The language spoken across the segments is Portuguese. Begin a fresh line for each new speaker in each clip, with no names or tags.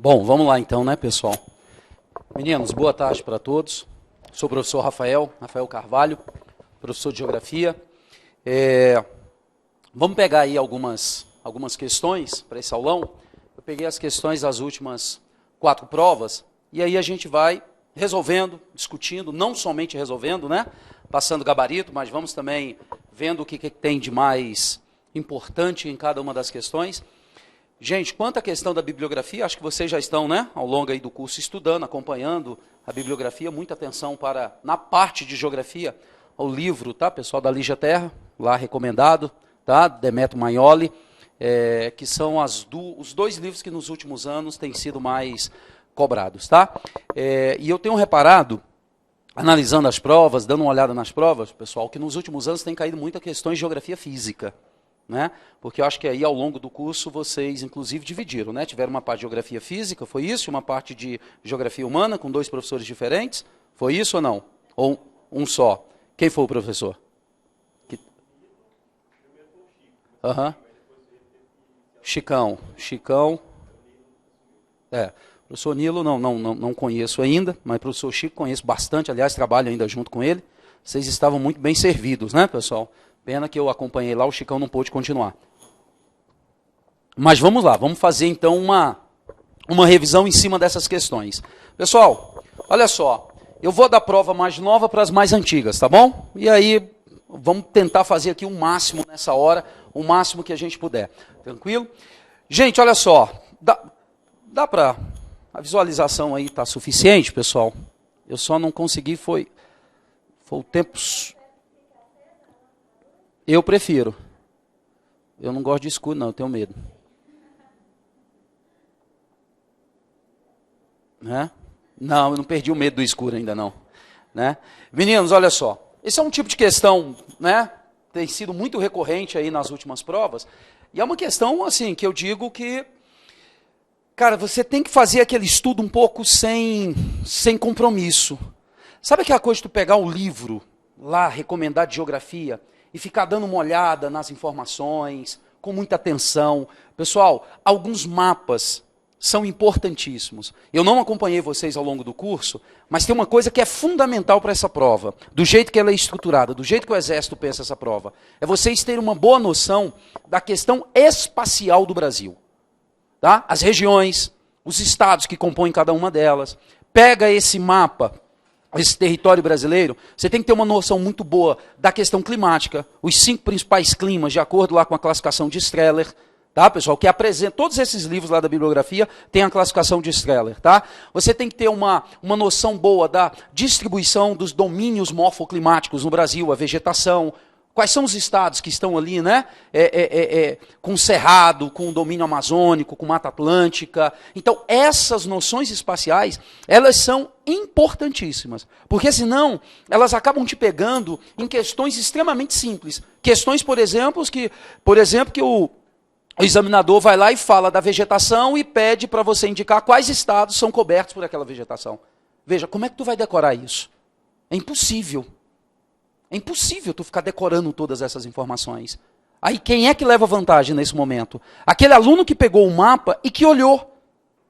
Bom, vamos lá então, né, pessoal? Meninos, boa tarde para todos. Sou o professor Rafael Carvalho, professor de Geografia. Vamos pegar aí algumas questões para esse aulão. Eu peguei as questões das últimas 4 provas, e aí a gente vai resolvendo, discutindo, não somente resolvendo, né, passando gabarito, mas vamos também vendo o que tem de mais importante em cada uma das questões. Gente, quanto à questão da bibliografia, acho que vocês já estão, né, ao longo aí do curso estudando, acompanhando a bibliografia, muita atenção para, na parte de geografia, o livro, tá, pessoal, da Lígia Terra, lá recomendado, tá, Demetrio Magnoli, que são os 2 livros que nos últimos anos têm sido mais cobrados, tá? E eu tenho reparado, analisando as provas, dando uma olhada nas provas, pessoal, que nos últimos anos tem caído muita questões de geografia física, né? Porque eu acho que aí ao longo do curso vocês inclusive dividiram, né? Tiveram uma parte de geografia física, foi isso? Uma parte de geografia humana com 2 professores diferentes? Foi isso ou não? Ou um só? Quem foi o professor? Chicão. Professor Nilo não conheço ainda, mas professor Chico conheço bastante, aliás, trabalho ainda junto com ele. Vocês estavam muito bem servidos, né, pessoal? Pena que eu acompanhei lá, o Chicão não pôde continuar. Mas vamos lá, vamos fazer então uma revisão em cima dessas questões. Pessoal, olha só, eu vou dar prova mais nova para as mais antigas, tá bom? E aí, vamos tentar fazer aqui o máximo nessa hora, o máximo que a gente puder. Tranquilo? Gente, olha só, dá para... A visualização aí está suficiente, pessoal? Eu só não consegui, foi o tempo... Eu prefiro. Eu não gosto de escuro, não, eu tenho medo. Né? Não, eu não perdi o medo do escuro ainda não. Né? Meninos, olha só. Esse é um tipo de questão, né? Tem sido muito recorrente aí nas últimas provas. E é uma questão, assim, que eu digo que... Cara, você tem que fazer aquele estudo um pouco sem compromisso. Sabe aquela coisa de tu pegar o livro lá, recomendado de geografia, e ficar dando uma olhada nas informações, com muita atenção? Pessoal, alguns mapas são importantíssimos. Eu não acompanhei vocês ao longo do curso, mas tem uma coisa que é fundamental para essa prova, do jeito que ela é estruturada, do jeito que o Exército pensa essa prova, é vocês terem uma boa noção da questão espacial do Brasil. Tá? As regiões, os estados que compõem cada uma delas. Pega esse mapa, esse território brasileiro, você tem que ter uma noção muito boa da questão climática, os 5 principais climas, de acordo lá com a classificação de Streller, tá, pessoal? Que apresenta, todos esses livros lá da bibliografia têm a classificação de Streller, tá? Você tem que ter uma noção boa da distribuição dos domínios morfoclimáticos no Brasil, a vegetação. Quais são os estados que estão ali, né, com cerrado, com domínio amazônico, com mata atlântica? Então, essas noções espaciais, elas são importantíssimas, porque senão elas acabam te pegando em questões extremamente simples. Questões, por exemplo, que o examinador vai lá e fala da vegetação e pede para você indicar quais estados são cobertos por aquela vegetação. Veja, como é que tu vai decorar isso? É impossível. É impossível tu ficar decorando todas essas informações. Aí quem é que leva vantagem nesse momento? Aquele aluno que pegou o mapa e que olhou.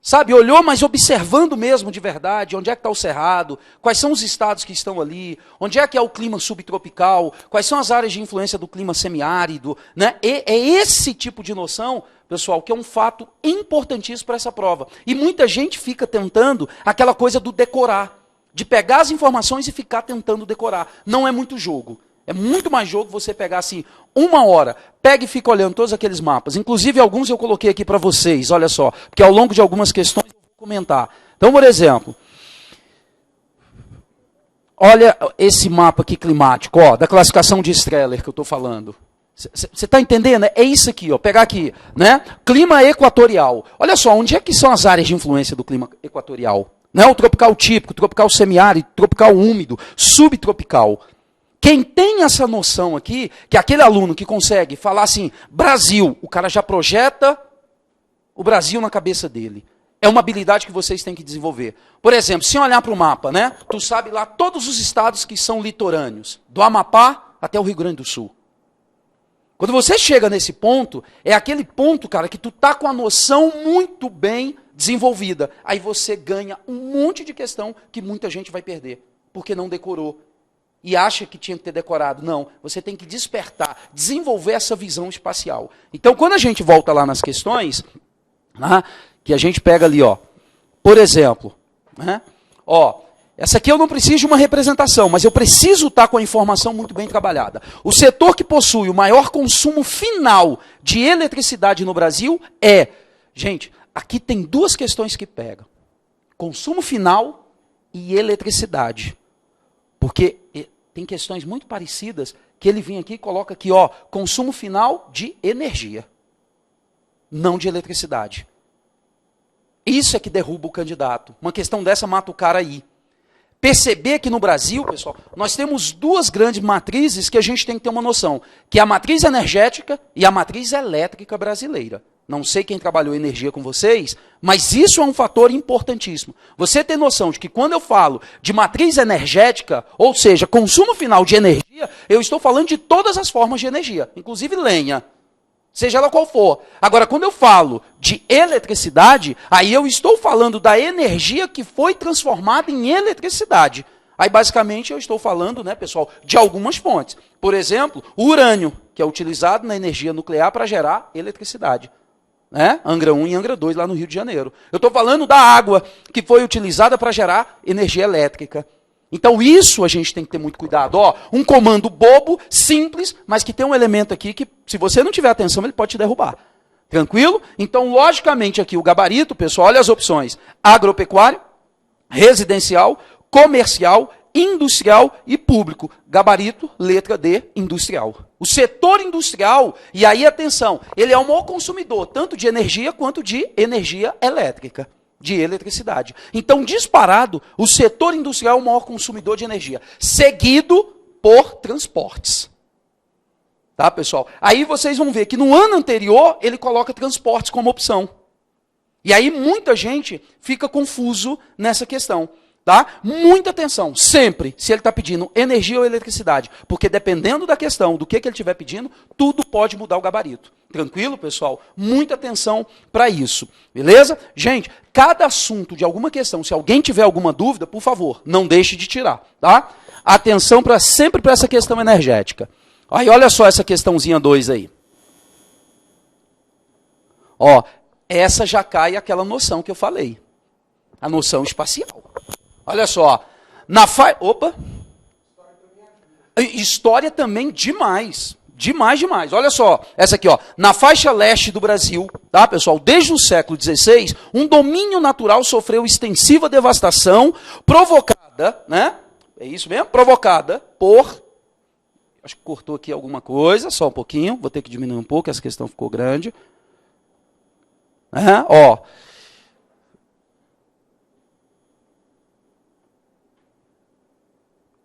Sabe, olhou, mas observando mesmo de verdade, onde é que está o cerrado, quais são os estados que estão ali, onde é que é o clima subtropical, quais são as áreas de influência do clima semiárido. Né? É esse tipo de noção, pessoal, que é um fato importantíssimo para essa prova. E muita gente fica tentando aquela coisa do decorar. De pegar as informações e ficar tentando decorar. Não é muito jogo. É muito mais jogo você pegar assim, 1 hora, pega e fica olhando todos aqueles mapas. Inclusive, alguns eu coloquei aqui para vocês, olha só. Porque ao longo de algumas questões eu vou comentar. Então, por exemplo, olha esse mapa aqui climático, ó, da classificação de Streller que eu estou falando. Você está entendendo? É isso aqui, ó, pegar aqui, né? Clima equatorial. Olha só, onde é que são as áreas de influência do clima equatorial? Não é o tropical típico, tropical semiárido, tropical úmido, subtropical. Quem tem essa noção aqui, que é aquele aluno que consegue falar assim, Brasil, o cara já projeta o Brasil na cabeça dele. É uma habilidade que vocês têm que desenvolver. Por exemplo, se olhar para o mapa, né? Tu sabe lá todos os estados que são litorâneos, do Amapá até o Rio Grande do Sul. Quando você chega nesse ponto, é aquele ponto, cara, que tu tá com a noção muito bem desenvolvida. Aí você ganha um monte de questão que muita gente vai perder, porque não decorou. E acha que tinha que ter decorado. Não, você tem que despertar, desenvolver essa visão espacial. Então, quando a gente volta lá nas questões, né, que a gente pega ali, ó, por exemplo, né, ó, essa aqui eu não preciso de uma representação, mas eu preciso estar com a informação muito bem trabalhada. O setor que possui o maior consumo final de eletricidade no Brasil é... Gente, aqui tem duas questões que pegam. Consumo final e eletricidade. Porque tem questões muito parecidas que ele vem aqui e coloca aqui, ó, consumo final de energia, não de eletricidade. Isso é que derruba o candidato. Uma questão dessa mata o cara aí. Perceber que no Brasil, pessoal, nós temos duas grandes matrizes que a gente tem que ter uma noção, que é a matriz energética e a matriz elétrica brasileira. Não sei quem trabalhou energia com vocês, mas isso é um fator importantíssimo. Você tem noção de que quando eu falo de matriz energética, ou seja, consumo final de energia, eu estou falando de todas as formas de energia, inclusive lenha, seja ela qual for. Agora, quando eu falo de eletricidade, aí eu estou falando da energia que foi transformada em eletricidade. Aí, basicamente, eu estou falando, né, pessoal, de algumas fontes. Por exemplo, o urânio, que é utilizado na energia nuclear para gerar eletricidade. Né? Angra 1 e Angra 2, lá no Rio de Janeiro. Eu estou falando da água, que foi utilizada para gerar energia elétrica. Então, isso a gente tem que ter muito cuidado. Ó, um comando bobo, simples, mas que tem um elemento aqui que, se você não tiver atenção, ele pode te derrubar. Tranquilo? Então, logicamente, aqui o gabarito, pessoal, olha as opções. Agropecuário, residencial, comercial, industrial e público. Gabarito, letra D, industrial. O setor industrial, e aí atenção, ele é o maior consumidor, tanto de energia quanto de energia elétrica, de eletricidade. Então, disparado, o setor industrial é o maior consumidor de energia, seguido por transportes. Tá, pessoal? Aí vocês vão ver que no ano anterior, ele coloca transportes como opção. E aí muita gente fica confuso nessa questão. Tá? Muita atenção, sempre, se ele está pedindo energia ou eletricidade, porque dependendo da questão, do que ele estiver pedindo, tudo pode mudar o gabarito. Tranquilo, pessoal? Muita atenção para isso, beleza? Gente, cada assunto de alguma questão, se alguém tiver alguma dúvida, por favor, não deixe de tirar, tá? Atenção sempre para essa questão energética. Aí, olha só essa questãozinha 2 aí. Ó, essa já cai aquela noção que eu falei, a noção espacial. Olha só, Opa! História também demais. Demais. Olha só, essa aqui, ó. Na faixa leste do Brasil, tá, pessoal? Desde o século XVI, um domínio natural sofreu extensiva devastação provocada, né? É isso mesmo? Provocada por... Acho que cortou aqui alguma coisa, só um pouquinho. Vou ter que diminuir um pouco, essa questão ficou grande. Ó...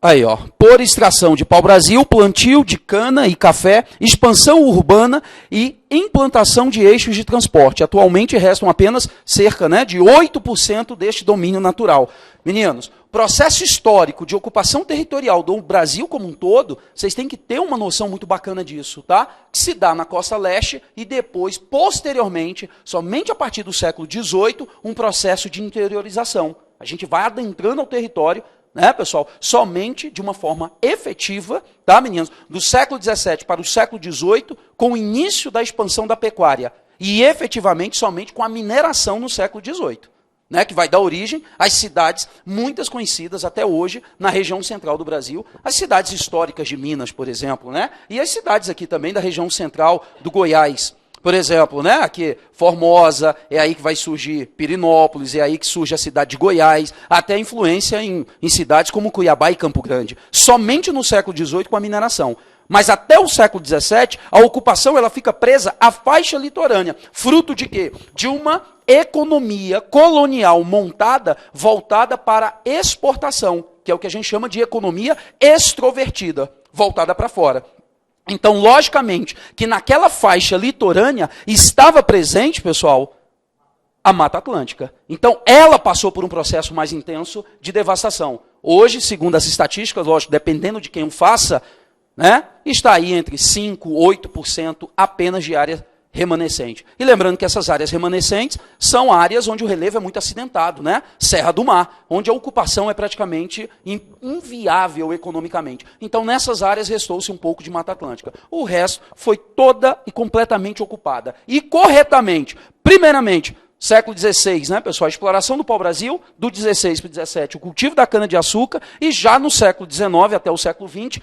Aí, ó, por extração de pau-brasil, plantio de cana e café, expansão urbana e implantação de eixos de transporte. Atualmente restam apenas cerca, né, de 8% deste domínio natural. Meninos, processo histórico de ocupação territorial do Brasil como um todo, vocês têm que ter uma noção muito bacana disso, tá? Que se dá na costa leste e depois, posteriormente, somente a partir do século XVIII, um processo de interiorização. A gente vai adentrando ao território, né, pessoal, somente de uma forma efetiva, tá, meninos, do século XVII para o século XVIII, com o início da expansão da pecuária, e efetivamente somente com a mineração no século XVIII, né, que vai dar origem às cidades, muitas conhecidas até hoje, na região central do Brasil, as cidades históricas de Minas, por exemplo, né, e as cidades aqui também da região central do Goiás. Por exemplo, né, aqui Formosa, é aí que vai surgir Pirinópolis, é aí que surge a cidade de Goiás, até influência em cidades como Cuiabá e Campo Grande. Somente no século XVIII com a mineração. Mas até o século XVII, a ocupação ela fica presa à faixa litorânea. Fruto de quê? De uma economia colonial montada, voltada para exportação, que é o que a gente chama de economia extrovertida, voltada para fora. Então, logicamente, que naquela faixa litorânea estava presente, pessoal, a Mata Atlântica. Então, ela passou por um processo mais intenso de devastação. Hoje, segundo as estatísticas, lógico, dependendo de quem o faça, né, está aí entre 5% e 8% apenas de área remanescente. E lembrando que essas áreas remanescentes são áreas onde o relevo é muito acidentado, né? Serra do Mar, onde a ocupação é praticamente inviável economicamente. Então, nessas áreas restou-se um pouco de Mata Atlântica. O resto foi toda e completamente ocupada. E corretamente, primeiramente, século XVI, né, pessoal? A exploração do pau-brasil, do 16 para o 17, o cultivo da cana-de-açúcar, e já no século XIX até o século XX,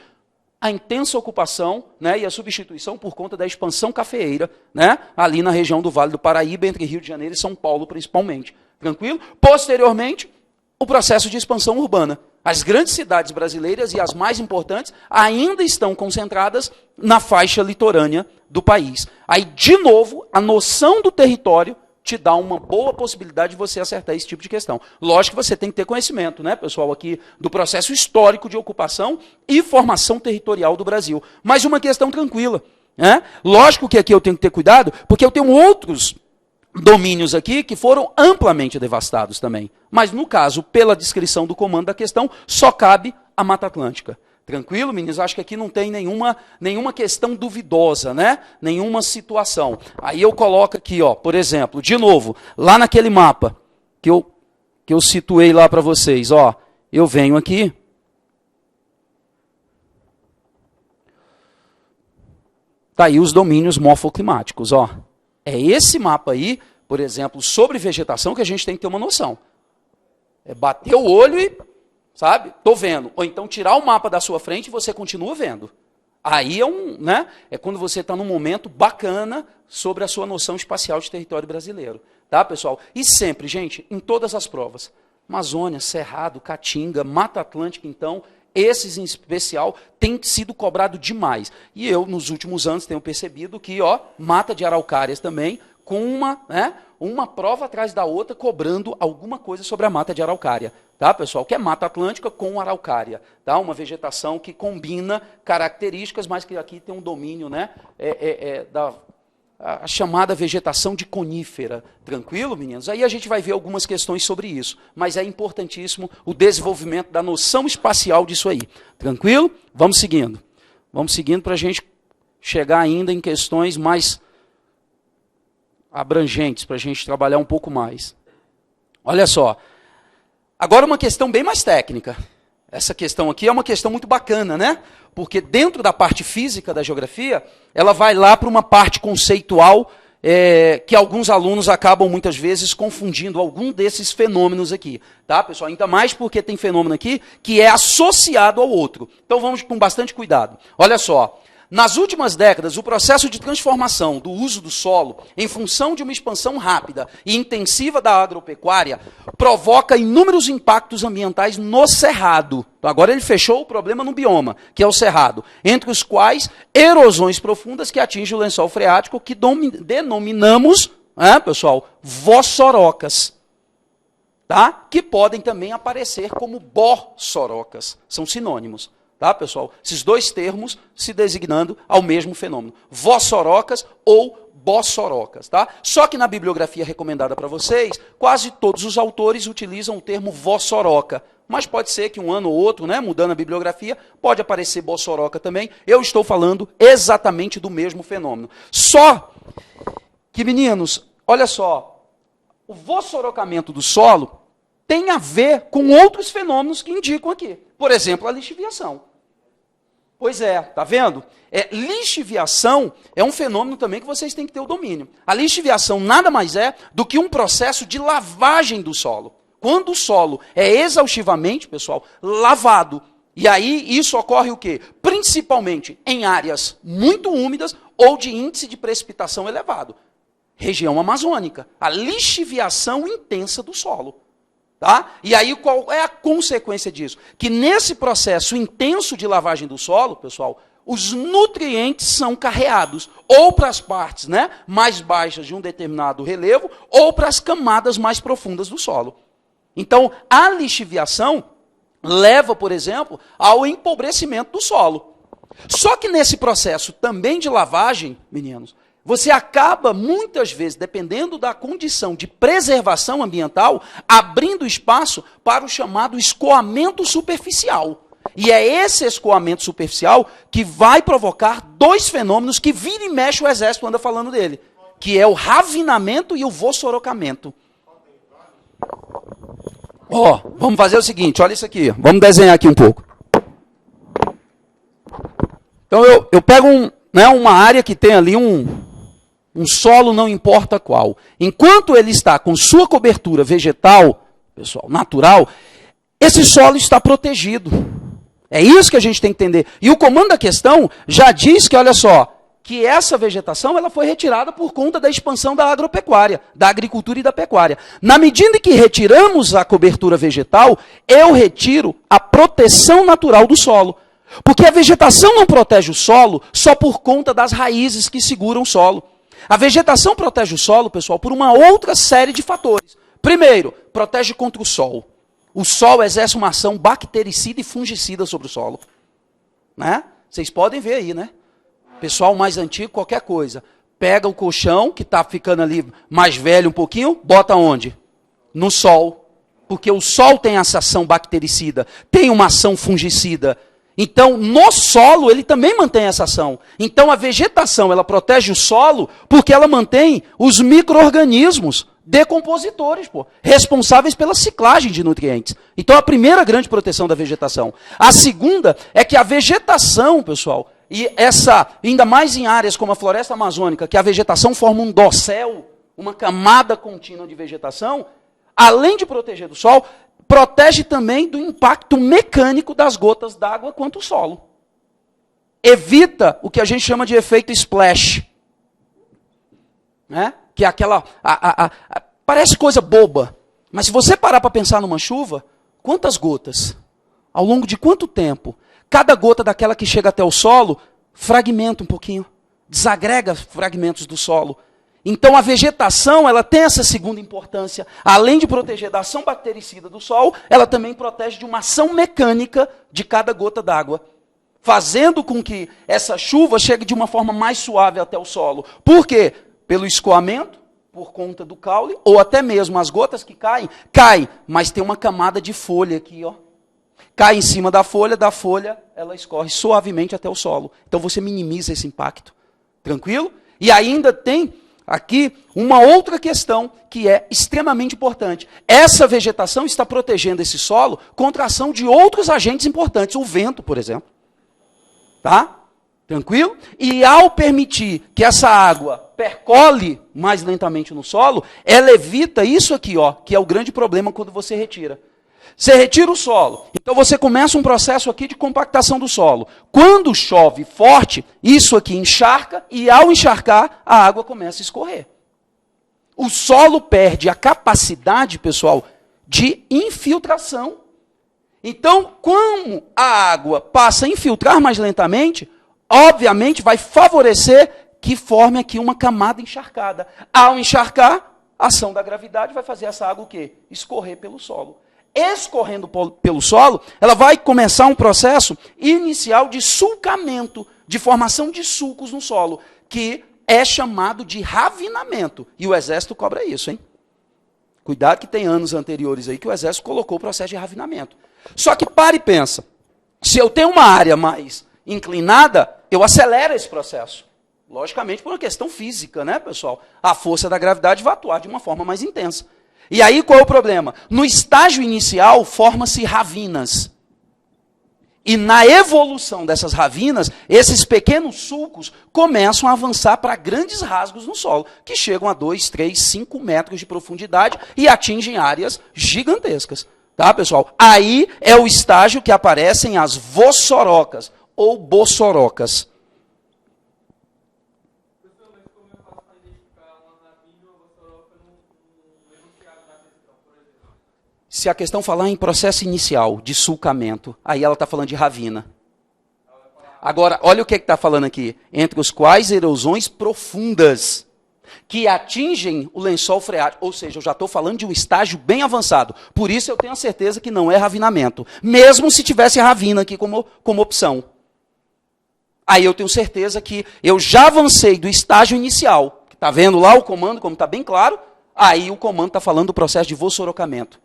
a intensa ocupação, né, e a substituição por conta da expansão cafeeira, né, ali na região do Vale do Paraíba, entre Rio de Janeiro e São Paulo, principalmente. Tranquilo? Posteriormente, o processo de expansão urbana. As grandes cidades brasileiras e as mais importantes ainda estão concentradas na faixa litorânea do país. Aí, de novo, a noção do território te dá uma boa possibilidade de você acertar esse tipo de questão. Lógico que você tem que ter conhecimento, né, pessoal, aqui do processo histórico de ocupação e formação territorial do Brasil. Mas uma questão tranquila, né? Lógico que aqui eu tenho que ter cuidado, porque eu tenho outros domínios aqui que foram amplamente devastados também. Mas, no caso, pela descrição do comando da questão, só cabe a Mata Atlântica. Tranquilo, meninos? Acho que aqui não tem nenhuma questão duvidosa, né? Nenhuma situação. Aí eu coloco aqui, ó, por exemplo, de novo, lá naquele mapa que eu situei lá para vocês, ó, eu venho aqui. Tá aí os domínios morfoclimáticos, ó. É esse mapa aí, por exemplo, sobre vegetação que a gente tem que ter uma noção. É bater o olho e, sabe, tô vendo. Ou então tirar o mapa da sua frente e você continua vendo. Aí é quando você está num momento bacana sobre a sua noção espacial de território brasileiro. Tá, pessoal? E sempre, gente, em todas as provas, Amazônia, Cerrado, Caatinga, Mata Atlântica, então, esses em especial têm sido cobrado demais. E eu, nos últimos anos, tenho percebido que, ó, Mata de Araucárias também, com uma prova atrás da outra, cobrando alguma coisa sobre a Mata de Araucária. Tá, pessoal? Que é Mata Atlântica com Araucária. Tá? Uma vegetação que combina características, mas que aqui tem um domínio, né, a chamada vegetação de conífera. Tranquilo, meninos? Aí a gente vai ver algumas questões sobre isso. Mas é importantíssimo o desenvolvimento da noção espacial disso aí. Tranquilo? Vamos seguindo. Vamos seguindo para a gente chegar ainda em questões mais abrangentes, para a gente trabalhar um pouco mais. Olha só. Agora uma questão bem mais técnica. Essa questão aqui é uma questão muito bacana, né? Porque dentro da parte física da geografia, ela vai lá para uma parte conceitual que alguns alunos acabam muitas vezes confundindo algum desses fenômenos aqui. Tá, pessoal? Ainda mais porque tem fenômeno aqui que é associado ao outro. Então vamos com bastante cuidado. Olha só. Nas últimas décadas, o processo de transformação do uso do solo, em função de uma expansão rápida e intensiva da agropecuária, provoca inúmeros impactos ambientais no cerrado. Então, agora ele fechou o problema no bioma, que é o cerrado, entre os quais erosões profundas que atingem o lençol freático, que denominamos, pessoal, vossorocas. Tá? Que podem também aparecer como bossorocas. São sinônimos. Tá, pessoal? Esses dois termos se designando ao mesmo fenômeno. Vossorocas ou bossorocas. Tá? Só que na bibliografia recomendada para vocês, quase todos os autores utilizam o termo vossoroca. Mas pode ser que um ano ou outro, né, mudando a bibliografia, pode aparecer bossoroca também. Eu estou falando exatamente do mesmo fenômeno. Só que, meninos, olha só, o vossorocamento do solo tem a ver com outros fenômenos que indicam aqui. Por exemplo, a lixiviação. Pois é, tá vendo? Lixiviação é um fenômeno também que vocês têm que ter o domínio. A lixiviação nada mais é do que um processo de lavagem do solo. Quando o solo é exaustivamente, pessoal, lavado. E aí isso ocorre o quê? Principalmente em áreas muito úmidas ou de índice de precipitação elevado. Região amazônica. A lixiviação intensa do solo. Tá? E aí, qual é a consequência disso? Que nesse processo intenso de lavagem do solo, pessoal, os nutrientes são carreados ou para as partes, né, mais baixas de um determinado relevo ou para as camadas mais profundas do solo. Então, a lixiviação leva, por exemplo, ao empobrecimento do solo. Só que nesse processo também de lavagem, meninos, você acaba, muitas vezes, dependendo da condição de preservação ambiental, abrindo espaço para o chamado escoamento superficial. E é esse escoamento superficial que vai provocar dois fenômenos que vira e mexe o exército anda falando dele. que é o ravinamento e o vossorocamento. Ó, vamos fazer o seguinte, olha isso aqui, vamos desenhar aqui um pouco. Então eu pego uma área que tem ali um solo, não importa qual. Enquanto ele está com sua cobertura vegetal, pessoal, natural, esse solo está protegido. É isso que a gente tem que entender. E o comando da questão já diz que, olha só, que essa vegetação ela foi retirada por conta da expansão da agropecuária, da agricultura e da pecuária. Na medida que retiramos a cobertura vegetal, eu retiro a proteção natural do solo. Porque a vegetação não protege o solo só por conta das raízes que seguram o solo. A vegetação protege o solo, pessoal, por uma outra série de fatores. Primeiro, protege contra o sol. O sol exerce uma ação bactericida e fungicida sobre o solo. Né? Vocês podem ver aí, né? Pessoal mais antigo, qualquer coisa. Pega o colchão, que está ficando ali mais velho um pouquinho, bota onde? No sol. Porque o sol tem essa ação bactericida, tem uma ação fungicida. Então, no solo, ele também mantém essa ação. Então, a vegetação, ela protege o solo porque ela mantém os micro-organismos decompositores, responsáveis pela ciclagem de nutrientes. Então, a primeira grande proteção da vegetação. A segunda é que a vegetação, pessoal, e essa, ainda mais em áreas como a floresta amazônica, que a vegetação forma um dossel, uma camada contínua de vegetação, além de proteger do sol, protege também do impacto mecânico das gotas d'água quanto o solo. Evita o que a gente chama de efeito splash. Né? Que é aquela... parece coisa boba, mas se você parar para pensar numa chuva, quantas gotas? Ao longo de quanto tempo? Cada gota daquela que chega até o solo fragmenta um pouquinho, desagrega fragmentos do solo. Então a vegetação, ela tem essa segunda importância. Além de proteger da ação bactericida do sol, ela também protege de uma ação mecânica de cada gota d'água, fazendo com que essa chuva chegue de uma forma mais suave até o solo. Por quê? Pelo escoamento, por conta do caule, ou até mesmo as gotas que caem, mas tem uma camada de folha aqui, ó. Cai em cima da folha ela escorre suavemente até o solo. Então você minimiza esse impacto. Tranquilo? E ainda tem aqui uma outra questão que é extremamente importante. Essa vegetação está protegendo esse solo contra a ação de outros agentes importantes, o vento, por exemplo. Tá? Tranquilo? E ao permitir que essa água percole mais lentamente no solo, ela evita isso aqui, ó, que é o grande problema quando você retira. Você retira o solo, então você começa um processo aqui de compactação do solo. Quando chove forte, isso aqui encharca e ao encharcar, a água começa a escorrer. O solo perde a capacidade, pessoal, de infiltração. Então, como a água passa a infiltrar mais lentamente, obviamente vai favorecer que forme aqui uma camada encharcada. Ao encharcar, a ação da gravidade vai fazer essa água o quê? Escorrer pelo solo. Escorrendo pelo solo, ela vai começar um processo inicial de sulcamento, de formação de sulcos no solo, que é chamado de ravinamento. E o exército cobra isso, hein? Cuidado que tem anos anteriores aí que o exército colocou o processo de ravinamento. Só que para e pensa, se eu tenho uma área mais inclinada, eu acelero esse processo. Logicamente por uma questão física, né, pessoal? A força da gravidade vai atuar de uma forma mais intensa. E aí qual é o problema? No estágio inicial, forma-se ravinas. E na evolução dessas ravinas, esses pequenos sulcos começam a avançar para grandes rasgos no solo, que chegam a 2, 3, 5 metros de profundidade e atingem áreas gigantescas. Tá, pessoal? Aí é o estágio que aparecem as vossorocas ou bossorocas. Se a questão falar em processo inicial de sulcamento, aí ela está falando de ravina. Agora, olha o que está falando aqui. Entre os quais erosões profundas, que atingem o lençol freático. Ou seja, eu já estou falando de um estágio bem avançado. Por isso eu tenho a certeza que não é ravinamento. Mesmo se tivesse ravina aqui como opção. Aí eu tenho certeza que eu já avancei do estágio inicial. Está vendo lá o comando, como está bem claro? Aí o comando está falando do processo de vossorocamento.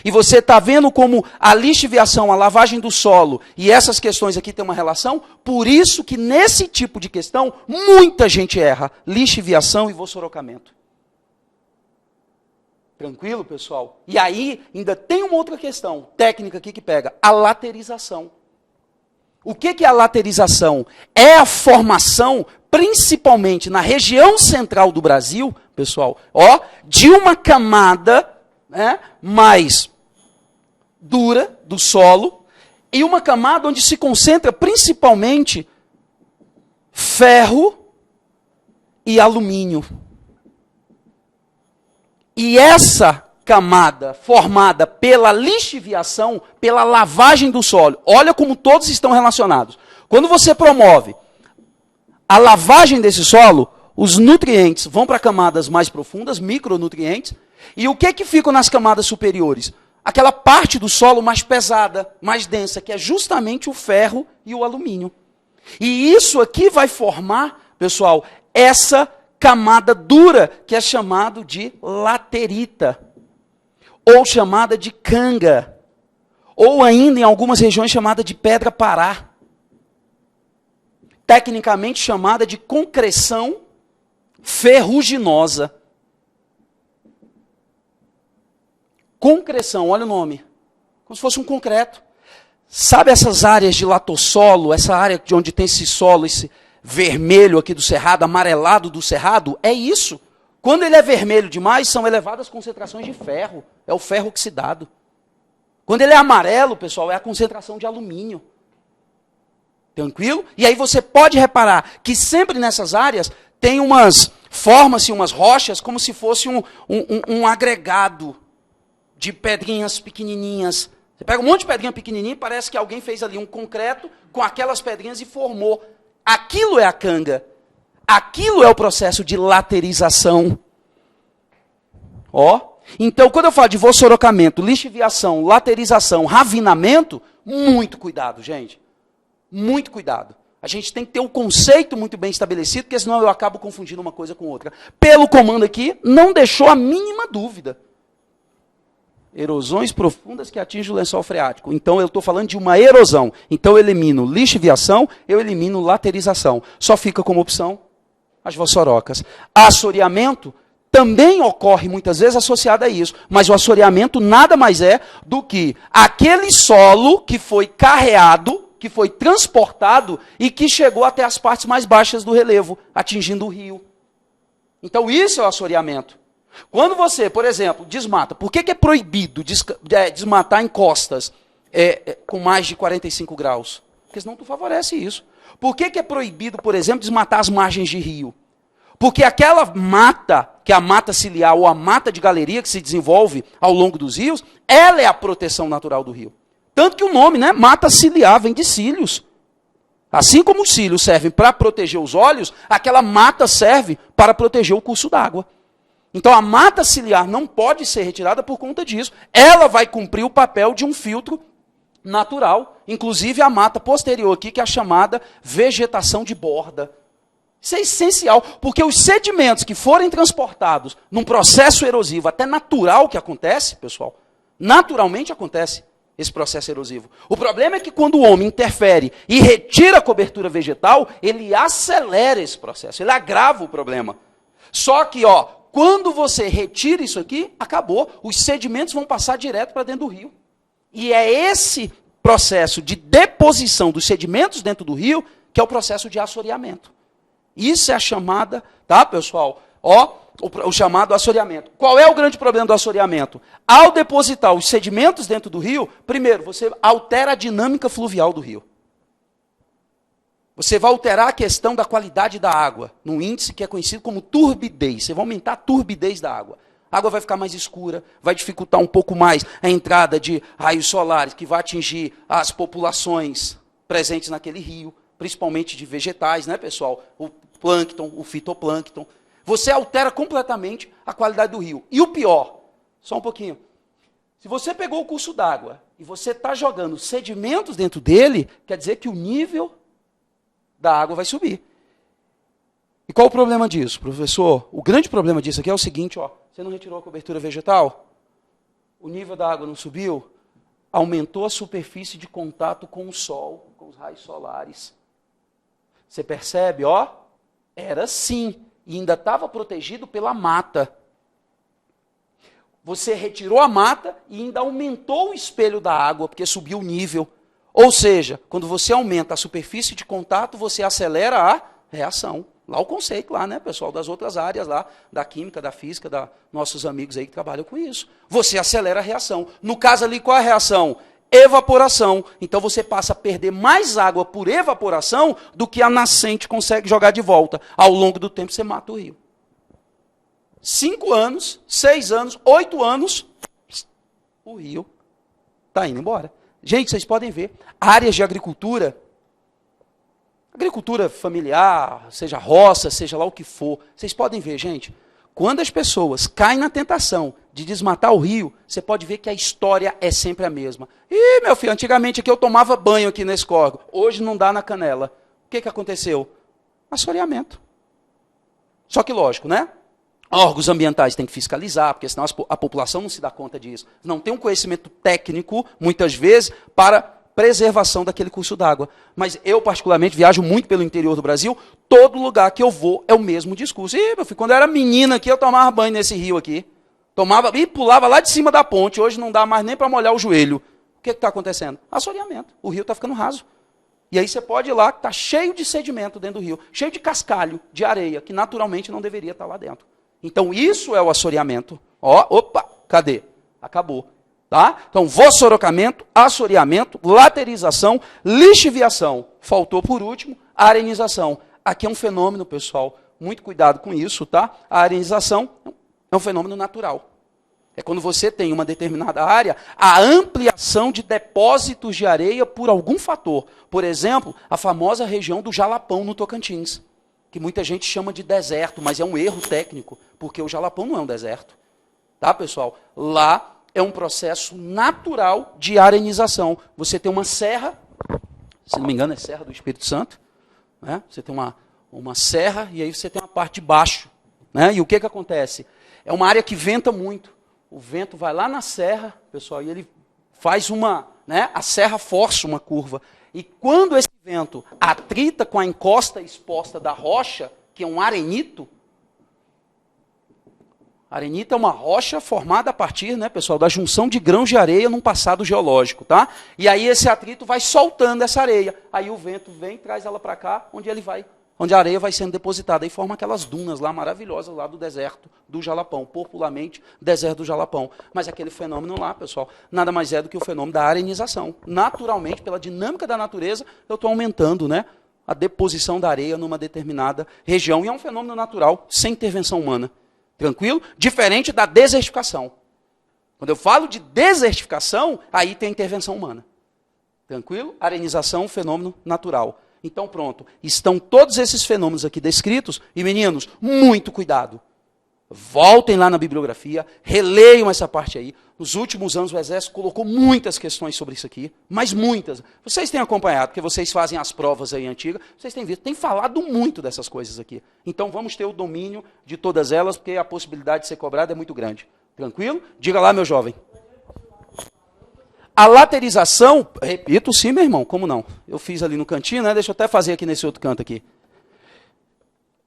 E você está vendo como a lixiviação, a lavagem do solo e essas questões aqui têm uma relação? Por isso que nesse tipo de questão, muita gente erra. Lixiviação e vassourocamento. Tranquilo, pessoal? E aí, ainda tem uma outra questão técnica aqui que pega. A laterização. O que é a laterização? É a formação, principalmente na região central do Brasil, pessoal, de uma camada mais dura do solo e uma camada onde se concentra principalmente ferro e alumínio. E essa camada formada pela lixiviação, pela lavagem do solo, olha como todos estão relacionados. Quando você promove a lavagem desse solo, os nutrientes vão para camadas mais profundas, micronutrientes, e o que ficam nas camadas superiores? Aquela parte do solo mais pesada, mais densa, que é justamente o ferro e o alumínio. E isso aqui vai formar, pessoal, essa camada dura, que é chamado de laterita, ou chamada de canga, ou ainda em algumas regiões chamada de pedra-pará. Tecnicamente chamada de concreção ferruginosa. Concreção, olha o nome. Como se fosse um concreto. Sabe essas áreas de latossolo, essa área de onde tem esse solo, esse vermelho aqui do cerrado, amarelado do cerrado? É isso. Quando ele é vermelho demais, são elevadas concentrações de ferro. É o ferro oxidado. Quando ele é amarelo, pessoal, é a concentração de alumínio. Tranquilo? E aí você pode reparar que sempre nessas áreas tem forma-se umas rochas como se fosse um agregado de pedrinhas pequenininhas. Você pega um monte de pedrinha pequenininha e parece que alguém fez ali um concreto com aquelas pedrinhas e formou. Aquilo é a canga. Aquilo é o processo de laterização. Então, quando eu falo de vassourocamento, lixiviação, laterização, ravinamento, muito cuidado, gente. Muito cuidado. A gente tem que ter um conceito muito bem estabelecido, porque senão eu acabo confundindo uma coisa com outra. Pelo comando aqui, não deixou a mínima dúvida. Erosões profundas que atingem o lençol freático. Então, eu estou falando de uma erosão. Então, eu elimino lixiviação, eu elimino laterização. Só fica como opção as vassourocas. Assoreamento também ocorre muitas vezes associado a isso. Mas o assoreamento nada mais é do que aquele solo que foi carreado, que foi transportado e que chegou até as partes mais baixas do relevo, atingindo o rio. Então, isso é o assoreamento. Quando você, por exemplo, desmata, por que é proibido desmatar em costas com mais de 45 graus? Porque senão tu favorece isso. Por que é proibido, por exemplo, desmatar as margens de rio? Porque aquela mata, que é a mata ciliar ou a mata de galeria que se desenvolve ao longo dos rios, ela é a proteção natural do rio. Tanto que o nome, mata ciliar, vem de cílios. Assim como os cílios servem para proteger os olhos, aquela mata serve para proteger o curso d'água. Então a mata ciliar não pode ser retirada por conta disso. Ela vai cumprir o papel de um filtro natural. Inclusive a mata posterior aqui, que é a chamada vegetação de borda. Isso é essencial, porque os sedimentos que forem transportados num processo erosivo, até natural que acontece, pessoal, naturalmente acontece esse processo erosivo. O problema é que quando o homem interfere e retira a cobertura vegetal, ele acelera esse processo, ele agrava o problema. Só que, quando você retira isso aqui, acabou. Os sedimentos vão passar direto para dentro do rio. E é esse processo de deposição dos sedimentos dentro do rio que é o processo de assoreamento. Isso é a chamada, tá, pessoal? O chamado assoreamento. Qual é o grande problema do assoreamento? Ao depositar os sedimentos dentro do rio, primeiro, você altera a dinâmica fluvial do rio. Você vai alterar a questão da qualidade da água, num índice que é conhecido como turbidez. Você vai aumentar a turbidez da água. A água vai ficar mais escura, vai dificultar um pouco mais a entrada de raios solares, que vai atingir as populações presentes naquele rio, principalmente de vegetais, né, pessoal? O plâncton, o fitoplâncton. Você altera completamente a qualidade do rio. E o pior, só um pouquinho. Se você pegou o curso d'água e você está jogando sedimentos dentro dele, quer dizer que o nível da água vai subir. E qual o problema disso, professor? O grande problema disso aqui é o seguinte, você não retirou a cobertura vegetal? o nível da água não subiu? Aumentou a superfície de contato com o sol, com os raios solares. Você percebe, ó? Era sim, e ainda estava protegido pela mata. Você retirou a mata e ainda aumentou o espelho da água, porque subiu o nível. Ou seja, quando você aumenta a superfície de contato, você acelera a reação. Lá o conceito, lá, né, pessoal, das outras áreas lá, da química, da física, nossos amigos aí que trabalham com isso. Você acelera a reação. No caso ali, qual é a reação? Evaporação. Então você passa a perder mais água por evaporação do que a nascente consegue jogar de volta. Ao longo do tempo você mata o rio. 5 anos, 6 anos, 8 anos, o rio está indo embora. Gente, vocês podem ver, áreas de agricultura familiar, seja roça, seja lá o que for, vocês podem ver, gente, quando as pessoas caem na tentação de desmatar o rio, você pode ver que a história é sempre a mesma. Ih, meu filho, antigamente aqui eu tomava banho aqui nesse córrego, hoje não dá na canela. O que aconteceu? Assoreamento. Só que lógico, né? Órgãos ambientais têm que fiscalizar, porque senão a população não se dá conta disso. Não tem um conhecimento técnico, muitas vezes, para preservação daquele curso d'água. Mas eu, particularmente, viajo muito pelo interior do Brasil, todo lugar que eu vou é o mesmo discurso. E, meu filho, quando eu era menina aqui, eu tomava banho nesse rio aqui. Tomava e pulava lá de cima da ponte. Hoje não dá mais nem para molhar o joelho. O que está acontecendo? Assoreamento. O rio está ficando raso. E aí você pode ir lá, que está cheio de sedimento dentro do rio, cheio de cascalho, de areia, que naturalmente não deveria estar lá dentro. Então, isso é o assoreamento. Ó, opa, cadê? Acabou. Tá? Então, vossorocamento, assoreamento, laterização, lixiviação. Faltou, por último, a arenização. Aqui é um fenômeno, pessoal, muito cuidado com isso, tá? A arenização é um fenômeno natural. É quando você tem uma determinada área, a ampliação de depósitos de areia por algum fator. Por exemplo, a famosa região do Jalapão, no Tocantins, que muita gente chama de deserto, mas é um erro técnico, porque o Jalapão não é um deserto. Tá, pessoal? Lá é um processo natural de arenização. Você tem uma serra, se não me engano é Serra do Espírito Santo, né? Você tem uma serra e aí você tem uma parte de baixo. Né? E o que acontece? É uma área que venta muito. O vento vai lá na serra, pessoal, e ele faz a serra força uma curva. E quando esse vento atrita com a encosta exposta da rocha, que é um arenito, arenito é uma rocha formada a partir, né, pessoal, da junção de grãos de areia num passado geológico, tá? E aí esse atrito vai soltando essa areia. Aí o vento vem e traz ela para cá, onde a areia vai sendo depositada e forma aquelas dunas lá maravilhosas lá do deserto do Jalapão, popularmente deserto do Jalapão. Mas aquele fenômeno lá, pessoal, nada mais é do que o fenômeno da arenização. Naturalmente, pela dinâmica da natureza, eu estou aumentando, né, a deposição da areia numa determinada região. E é um fenômeno natural, sem intervenção humana. Tranquilo? Diferente da desertificação. Quando eu falo de desertificação, aí tem intervenção humana. Tranquilo? Arenização, fenômeno natural. Então pronto, estão todos esses fenômenos aqui descritos, e meninos, muito cuidado. Voltem lá na bibliografia, releiam essa parte aí. Nos últimos anos o Exército colocou muitas questões sobre isso aqui, mas muitas. Vocês têm acompanhado, porque vocês fazem as provas aí antigas, vocês têm visto, tem falado muito dessas coisas aqui. Então vamos ter o domínio de todas elas, porque a possibilidade de ser cobrada é muito grande. Tranquilo? Diga lá, meu jovem. A laterização, repito, sim, meu irmão, como não? Eu fiz ali no cantinho, né? Deixa eu até fazer aqui nesse outro canto aqui.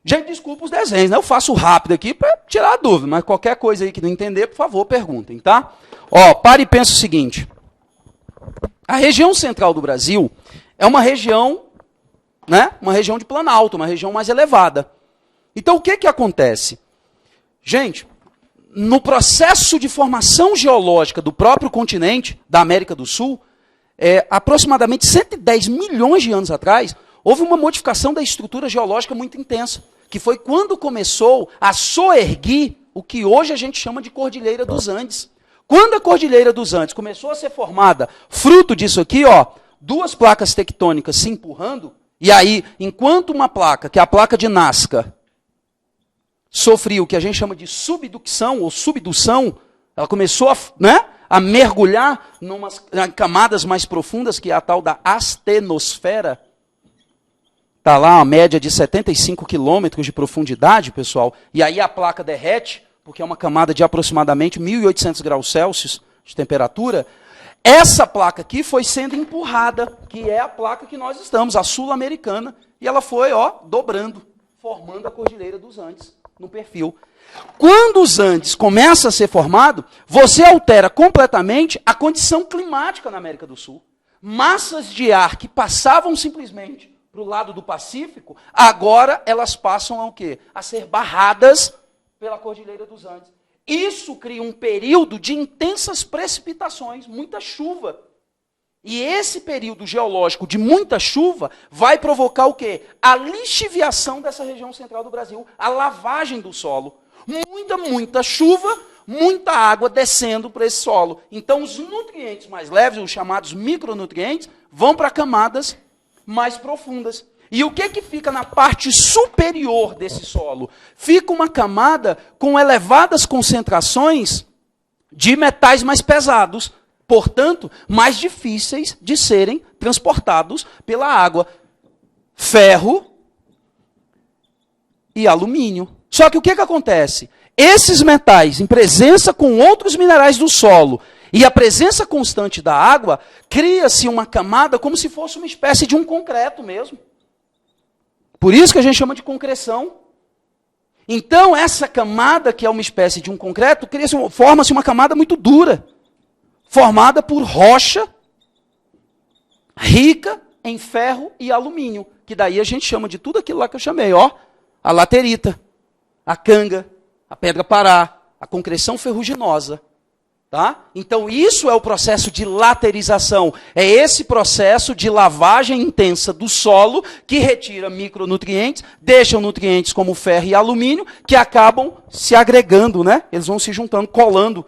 Gente, desculpa os desenhos, né? Eu faço rápido aqui para tirar a dúvida, mas qualquer coisa aí que não entender, por favor, perguntem, tá? Ó, pare e pensa o seguinte. A região central do Brasil é uma região, né? Uma região de planalto, uma região mais elevada. Então, o que acontece? Gente, no processo de formação geológica do próprio continente, da América do Sul, aproximadamente 110 milhões de anos atrás, houve uma modificação da estrutura geológica muito intensa, que foi quando começou a soerguir o que hoje a gente chama de Cordilheira dos Andes. Quando a Cordilheira dos Andes começou a ser formada, fruto disso aqui, ó, duas placas tectônicas se empurrando, e aí, enquanto uma placa, que é a placa de Nazca, sofria o que a gente chama de subducção ou subdução, ela começou a mergulhar em camadas mais profundas, que é a tal da astenosfera. Está lá uma média de 75 quilômetros de profundidade, pessoal, e aí a placa derrete, porque é uma camada de aproximadamente 1.800 graus Celsius, de temperatura, essa placa aqui foi sendo empurrada, que é a placa que nós estamos, a sul-americana, e ela foi, ó, dobrando, formando a Cordilheira dos Andes no perfil. Quando os Andes começam a ser formados, você altera completamente a condição climática na América do Sul. Massas de ar que passavam simplesmente para o lado do Pacífico, agora elas passam a o quê? A ser barradas pela Cordilheira dos Andes. Isso cria um período de intensas precipitações, muita chuva. E esse período geológico de muita chuva vai provocar o quê? A lixiviação dessa região central do Brasil, a lavagem do solo. Muita chuva, muita água descendo para esse solo. Então, os nutrientes mais leves, os chamados micronutrientes, vão para camadas mais profundas. E o que fica na parte superior desse solo? Fica uma camada com elevadas concentrações de metais mais pesados, portanto, mais difíceis de serem transportados pela água. Ferro e alumínio. Só que o que acontece? Esses metais, em presença com outros minerais do solo, e a presença constante da água, cria-se uma camada como se fosse uma espécie de um concreto mesmo. Por isso que a gente chama de concreção. Então, essa camada, que é uma espécie de um concreto, forma-se uma camada muito dura, formada por rocha rica em ferro e alumínio, que daí a gente chama de tudo aquilo lá que eu chamei, ó, a laterita, a canga, a pedra-pará, a concreção ferruginosa. Tá? Então, isso é o processo de laterização. É esse processo de lavagem intensa do solo que retira micronutrientes, deixam nutrientes como ferro e alumínio, que acabam se agregando, né? Eles vão se juntando, colando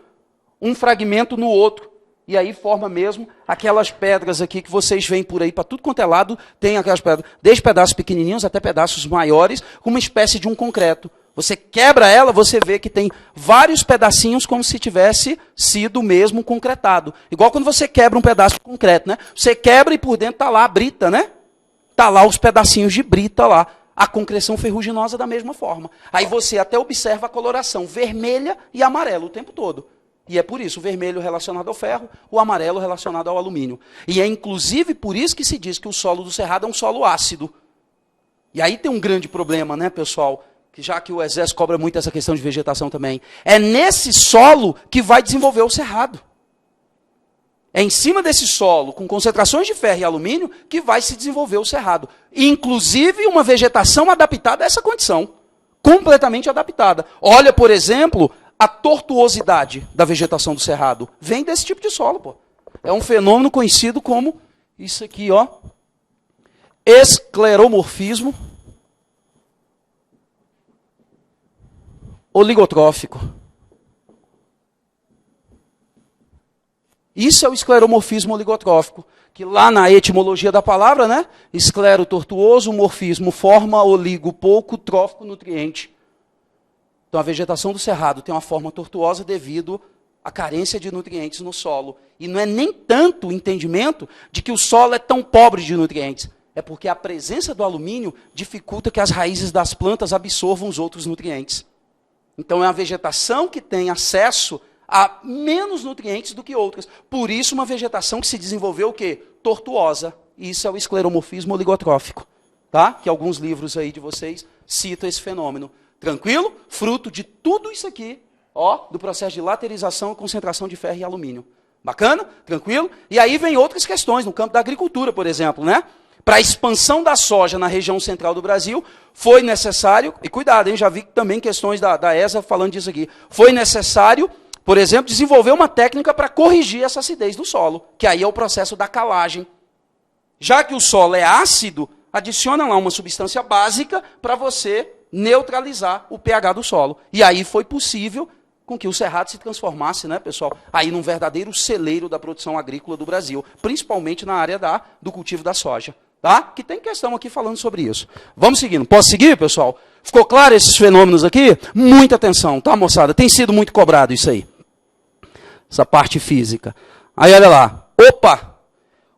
um fragmento no outro. E aí forma mesmo aquelas pedras aqui que vocês veem por aí, para tudo quanto é lado, tem aquelas pedras, desde pedaços pequenininhos até pedaços maiores, com uma espécie de um concreto. Você quebra ela, você vê que tem vários pedacinhos como se tivesse sido mesmo concretado. Igual quando você quebra um pedaço de concreto, né? Você quebra e por dentro está lá a brita, né? Está lá os pedacinhos de brita lá. A concreção ferruginosa da mesma forma. Aí você até observa a coloração vermelha e amarela o tempo todo. E é por isso, o vermelho relacionado ao ferro, o amarelo relacionado ao alumínio. E é inclusive por isso que se diz que o solo do Cerrado é um solo ácido. E aí tem um grande problema, né, pessoal? Que já que o Exército cobra muito essa questão de vegetação também. É nesse solo que vai desenvolver o Cerrado. É em cima desse solo, com concentrações de ferro e alumínio, que vai se desenvolver o Cerrado. Inclusive uma vegetação adaptada a essa condição. Completamente adaptada. Olha, por exemplo, a tortuosidade da vegetação do Cerrado. Vem desse tipo de solo, pô. É um fenômeno conhecido como isso aqui, ó. Escleromorfismo oligotrófico. Isso é o escleromorfismo oligotrófico, que lá na etimologia da palavra, né? Esclero tortuoso, morfismo forma, oligo pouco, trófico nutriente. Então a vegetação do Cerrado tem uma forma tortuosa devido à carência de nutrientes no solo. E não é nem tanto o entendimento de que o solo é tão pobre de nutrientes. É porque a presença do alumínio dificulta que as raízes das plantas absorvam os outros nutrientes. Então é uma vegetação que tem acesso a menos nutrientes do que outras. Por isso uma vegetação que se desenvolveu o quê? Tortuosa. Isso é o escleromorfismo oligotrófico. Tá? Que alguns livros aí de vocês citam esse fenômeno. Tranquilo? Fruto de tudo isso aqui, ó, do processo de laterização e concentração de ferro e alumínio. Bacana? Tranquilo? E aí vem outras questões, no campo da agricultura, por exemplo, né? Para a expansão da soja na região central do Brasil, foi necessário, e cuidado, hein, já vi também questões da ESA falando disso aqui, foi necessário, por exemplo, desenvolver uma técnica para corrigir essa acidez do solo, que aí é o processo da calagem. Já que o solo é ácido, adiciona lá uma substância básica para você neutralizar o pH do solo. E aí foi possível com que o Cerrado se transformasse, né, pessoal, aí num verdadeiro celeiro da produção agrícola do Brasil, principalmente na área do cultivo da soja. Tá? Que tem questão aqui falando sobre isso. Vamos seguindo. Posso seguir, pessoal? Ficou claro esses fenômenos aqui? Muita atenção, tá, moçada? Tem sido muito cobrado isso aí. Essa parte física. Aí, olha lá. Opa!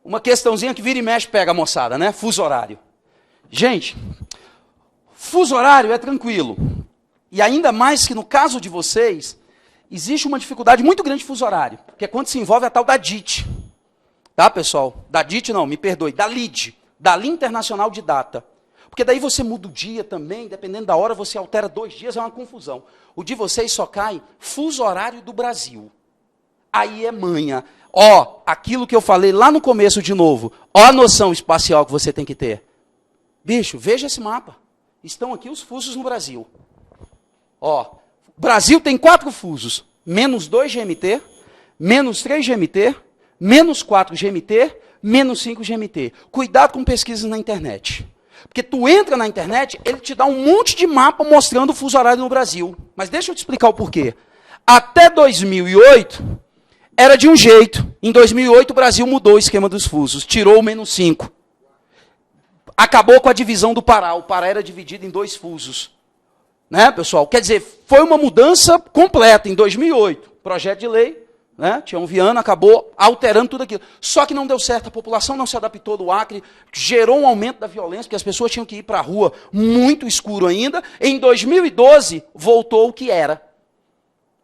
Uma questãozinha que vira e mexe pega a moçada, né? Fuso horário. Gente, fuso horário é tranquilo. E ainda mais que no caso de vocês, existe uma dificuldade muito grande de fuso horário, que é quando se envolve a tal da DIT. Tá, pessoal? Da DIT não, me perdoe, da LID, da Linha Internacional de Data. Porque daí você muda o dia também, dependendo da hora, você altera 2 dias, é uma confusão. O de vocês só cai fuso horário do Brasil. Aí é manha. Ó, aquilo que eu falei lá no começo de novo, ó a noção espacial que você tem que ter. Bicho, veja esse mapa. Estão aqui os fusos no Brasil. Ó, Brasil tem 4 fusos. Menos 2 GMT, menos 3 GMT, menos 4 GMT, menos 5 GMT. Cuidado com pesquisas na internet. Porque tu entra na internet, ele te dá um monte de mapa mostrando o fuso horário no Brasil. Mas deixa eu te explicar o porquê. Até 2008, era de um jeito. Em 2008, o Brasil mudou o esquema dos fusos. Tirou o menos 5. Acabou com a divisão do Pará. O Pará era dividido em 2 fusos. Né, pessoal? Quer dizer, foi uma mudança completa em 2008. Projeto de lei. Né? Tião Viana acabou alterando tudo aquilo. Só que não deu certo, a população não se adaptou do Acre, gerou um aumento da violência, porque as pessoas tinham que ir para a rua muito escuro ainda. Em 2012, voltou o que era,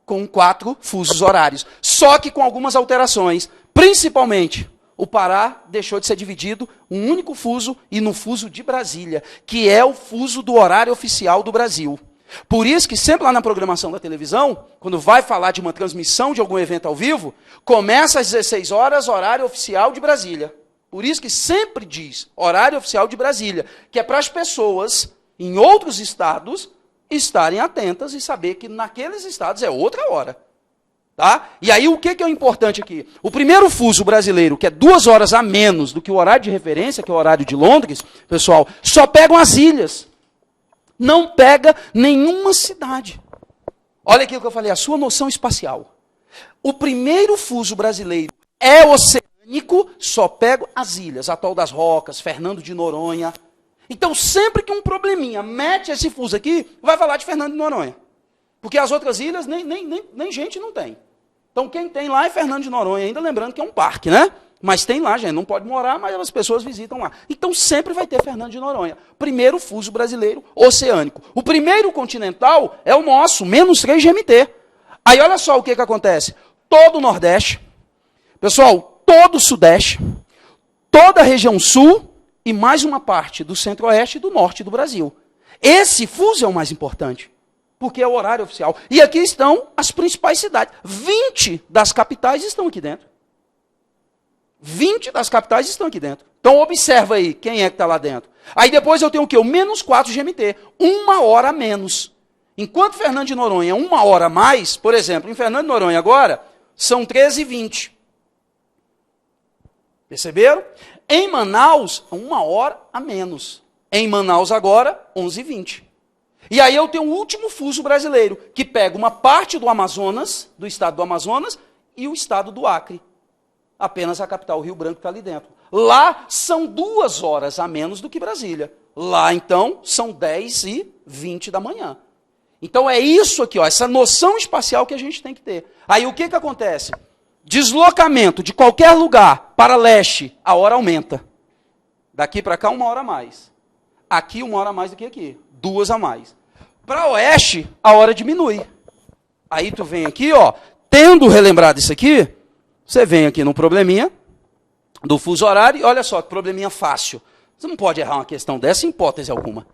com 4 fusos horários. Só que com algumas alterações. Principalmente, o Pará deixou de ser dividido um único fuso e no fuso de Brasília, que é o fuso do horário oficial do Brasil. Por isso que sempre lá na programação da televisão, quando vai falar de uma transmissão de algum evento ao vivo, começa às 16 horas, horário oficial de Brasília. Por isso que sempre diz horário oficial de Brasília, que é para as pessoas em outros estados estarem atentas e saber que naqueles estados é outra hora. Tá? E aí o que é o importante aqui? O primeiro fuso brasileiro, que é 2 horas a menos do que o horário de referência, que é o horário de Londres, pessoal, só pegam as ilhas. Não pega nenhuma cidade. Olha aquilo que eu falei, a sua noção espacial. O primeiro fuso brasileiro é oceânico, só pega as ilhas, Atol das Rocas, Fernando de Noronha. Então, sempre que um probleminha mete esse fuso aqui, vai falar de Fernando de Noronha. Porque as outras ilhas nem gente não tem. Então, quem tem lá é Fernando de Noronha, ainda lembrando que é um parque, né? Mas tem lá, gente, não pode morar, mas as pessoas visitam lá. Então, sempre vai ter Fernando de Noronha. Primeiro fuso brasileiro oceânico. O primeiro continental é o nosso, menos 3 GMT. Aí, olha só o que acontece. Todo o Nordeste, pessoal, todo o Sudeste, toda a região Sul e mais uma parte do Centro-Oeste e do Norte do Brasil. Esse fuso é o mais importante, porque é o horário oficial. E aqui estão as principais cidades. 20 das capitais estão aqui dentro. 20 das capitais estão aqui dentro. Então, observa aí quem é que está lá dentro. Aí depois eu tenho o quê? O menos 4 GMT. 1 hora a menos. Enquanto Fernando de Noronha é 1 hora a mais, por exemplo, em Fernando de Noronha agora, são 13h20. Perceberam? Em Manaus, 1 hora a menos. Em Manaus agora, 11h20. E aí eu tenho o último fuso brasileiro, que pega uma parte do Amazonas, do estado do Amazonas, e o estado do Acre. Apenas a capital, Rio Branco, está ali dentro. Lá são 2 horas a menos do que Brasília. Lá, então, são 10h20 da manhã. Então, é isso aqui, ó, essa noção espacial que a gente tem que ter. Aí, o que acontece? Deslocamento de qualquer lugar para leste, a hora aumenta. Daqui para cá, 1 hora a mais. Aqui, 1 hora a mais do que aqui. 2 a mais. Para oeste, a hora diminui. Aí, tu vem aqui, ó, tendo relembrado isso aqui, você vem aqui no probleminha do fuso horário e olha só, que probleminha fácil. Você não pode errar uma questão dessa em hipótese alguma.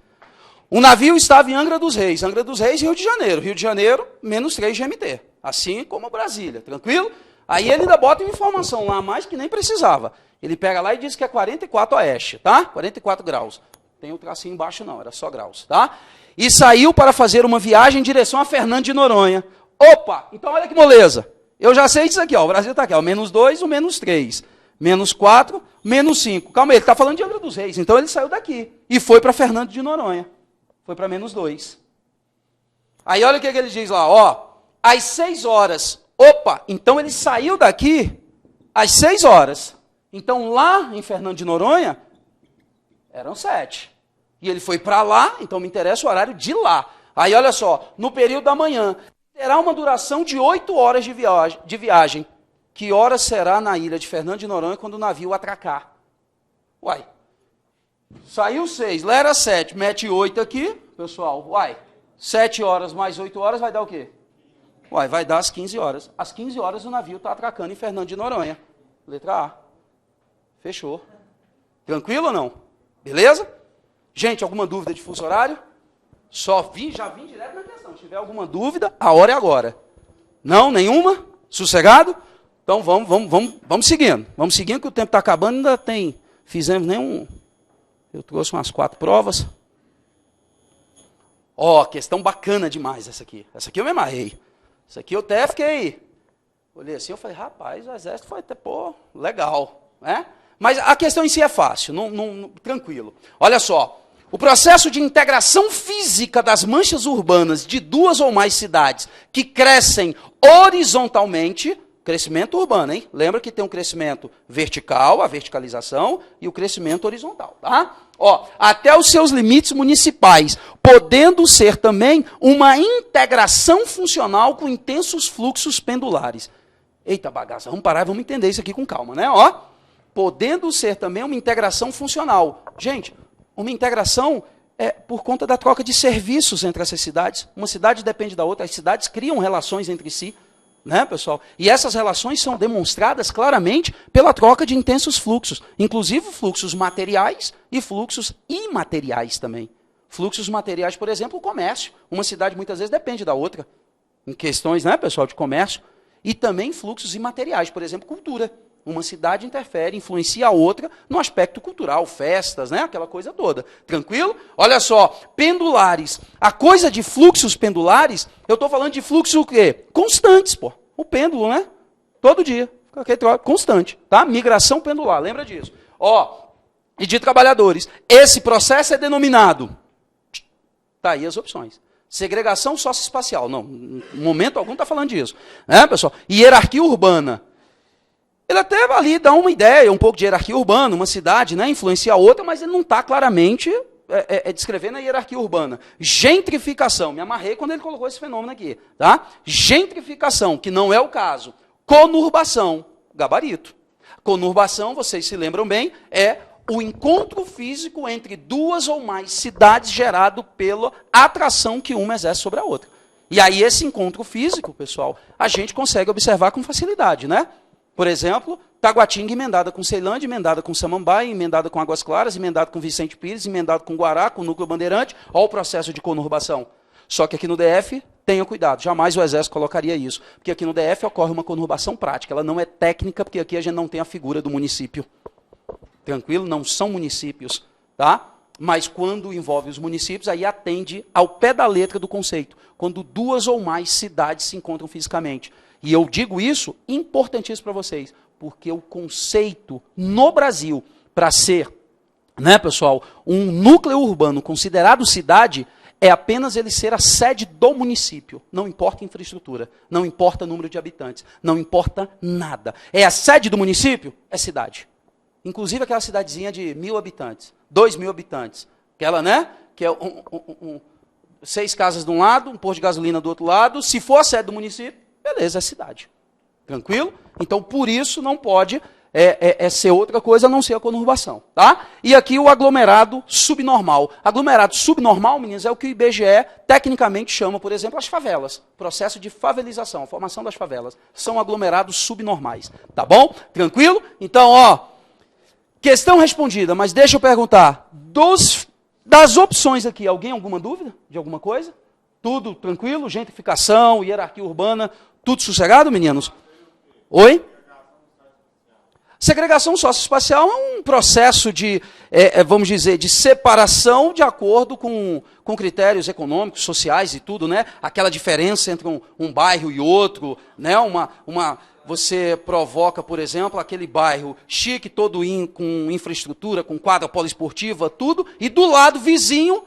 Um navio estava em Angra dos Reis, Rio de Janeiro. Rio de Janeiro, menos 3 GMT. Assim como Brasília, tranquilo? Aí ele ainda bota uma informação lá a mais que nem precisava. Ele pega lá e diz que é 44 oeste, tá? 44 graus. Tem o tracinho embaixo não, era só graus, tá? E saiu para fazer uma viagem em direção a Fernando de Noronha. Opa, então olha que moleza. Eu já sei disso aqui, ó, o Brasil está aqui, ó, menos 2, o menos 3, menos 4, menos 5. Calma aí, ele está falando de Angra dos Reis, então ele saiu daqui e foi para Fernando de Noronha. Foi para menos 2. Aí olha o que ele diz lá, ó, às 6 horas. Opa, então ele saiu daqui às 6 horas. Então lá em Fernando de Noronha, eram 7. E ele foi para lá, então me interessa o horário de lá. Aí olha só, no período da manhã, terá uma duração de 8 horas de viagem. Que hora será na ilha de Fernando de Noronha quando o navio atracar? Uai, saiu 6, lá era 7, mete 8 aqui, pessoal, uai, 7 horas mais 8 horas vai dar o quê? Uai, vai dar às 15 horas. Às 15 horas o navio está atracando em Fernando de Noronha. Letra A. Fechou. Tranquilo ou não? Beleza? Gente, alguma dúvida de fuso horário? Já vim direto na questão. Se tiver alguma dúvida, a hora é agora. Não? Nenhuma? Sossegado? Então vamos seguindo. Vamos seguindo que o tempo está acabando, ainda tem. Fizemos nenhum. Eu trouxe umas 4 provas. Ó, questão bacana demais essa aqui. Essa aqui eu me amarrei. Essa aqui eu até fiquei. Olhei assim, eu falei, rapaz, o exército foi até, pô, legal. Né? Mas a questão em si é fácil, tranquilo. Olha só. O processo de integração física das manchas urbanas de 2 ou mais cidades que crescem horizontalmente, crescimento urbano, hein? Lembra que tem um crescimento vertical, a verticalização, e o crescimento horizontal, tá? Ó, até os seus limites municipais, podendo ser também uma integração funcional com intensos fluxos pendulares. Eita bagaça, vamos parar e vamos entender isso aqui com calma, né? Ó, podendo ser também uma integração funcional. Gente, uma integração é por conta da troca de serviços entre essas cidades. Uma cidade depende da outra, as cidades criam relações entre si, né, pessoal? E essas relações são demonstradas claramente pela troca de intensos fluxos, inclusive fluxos materiais e fluxos imateriais também. Fluxos materiais, por exemplo, o comércio. Uma cidade muitas vezes depende da outra, em questões, né, pessoal, de comércio. E também fluxos imateriais, por exemplo, cultura. Uma cidade interfere, influencia a outra no aspecto cultural, festas, né? Aquela coisa toda. Tranquilo? Olha só, pendulares. A coisa de fluxos pendulares, eu estou falando de fluxo o quê? Constantes, pô. O pêndulo, né? Todo dia. Constante, tá? Migração pendular, lembra disso. Ó, e de trabalhadores. Esse processo é denominado. Tá aí as opções. Segregação socioespacial. Não, em momento algum está falando disso. Né, pessoal? Hierarquia urbana. Ele até ali dá uma ideia, um pouco de hierarquia urbana, uma cidade, né, influencia a outra, mas ele não está claramente descrevendo a hierarquia urbana. Gentrificação, me amarrei quando ele colocou esse fenômeno aqui. Tá? Gentrificação, que não é o caso. Conurbação, gabarito. Conurbação, vocês se lembram bem, é o encontro físico entre 2 ou mais cidades gerado pela atração que uma exerce sobre a outra. E aí esse encontro físico, pessoal, a gente consegue observar com facilidade, né? Por exemplo, Taguatinga emendada com Ceilândia, emendada com Samambaia, emendada com Águas Claras, emendada com Vicente Pires, emendada com Guará, com Núcleo Bandeirante. Olha o processo de conurbação. Só que aqui no DF, tenha cuidado, jamais o Exército colocaria isso. Porque aqui no DF ocorre uma conurbação prática, ela não é técnica, porque aqui a gente não tem a figura do município. Tranquilo? Não são municípios, tá? Mas quando envolve os municípios, aí atende ao pé da letra do conceito. Quando 2 ou mais cidades se encontram fisicamente. E eu digo isso importantíssimo para vocês, porque o conceito no Brasil para ser, né, pessoal, um núcleo urbano considerado cidade é apenas ele ser a sede do município. Não importa a infraestrutura, não importa o número de habitantes, não importa nada. É a sede do município? É cidade. Inclusive aquela cidadezinha de 1.000 habitantes, 2.000 habitantes, aquela, né, que é 6 casas de um lado, um posto de gasolina do outro lado. Se for a sede do município, beleza, é cidade. Tranquilo? Então, por isso, não pode ser outra coisa a não ser a conurbação. Tá? E aqui o aglomerado subnormal. Aglomerado subnormal, meninos, é o que o IBGE tecnicamente chama, por exemplo, as favelas. Processo de favelização, a formação das favelas. São aglomerados subnormais. Tá bom? Tranquilo? Então, ó, questão respondida, mas deixa eu perguntar. Das opções aqui, alguém alguma dúvida de alguma coisa? Tudo tranquilo? Gentrificação, hierarquia urbana, tudo sossegado, meninos? Oi? Segregação socioespacial é um processo de, vamos dizer, de separação de acordo com critérios econômicos, sociais e tudo, né? Aquela diferença entre um bairro e outro, né? Você provoca, por exemplo, aquele bairro chique, todo com infraestrutura, com quadra poliesportiva, tudo, e do lado vizinho,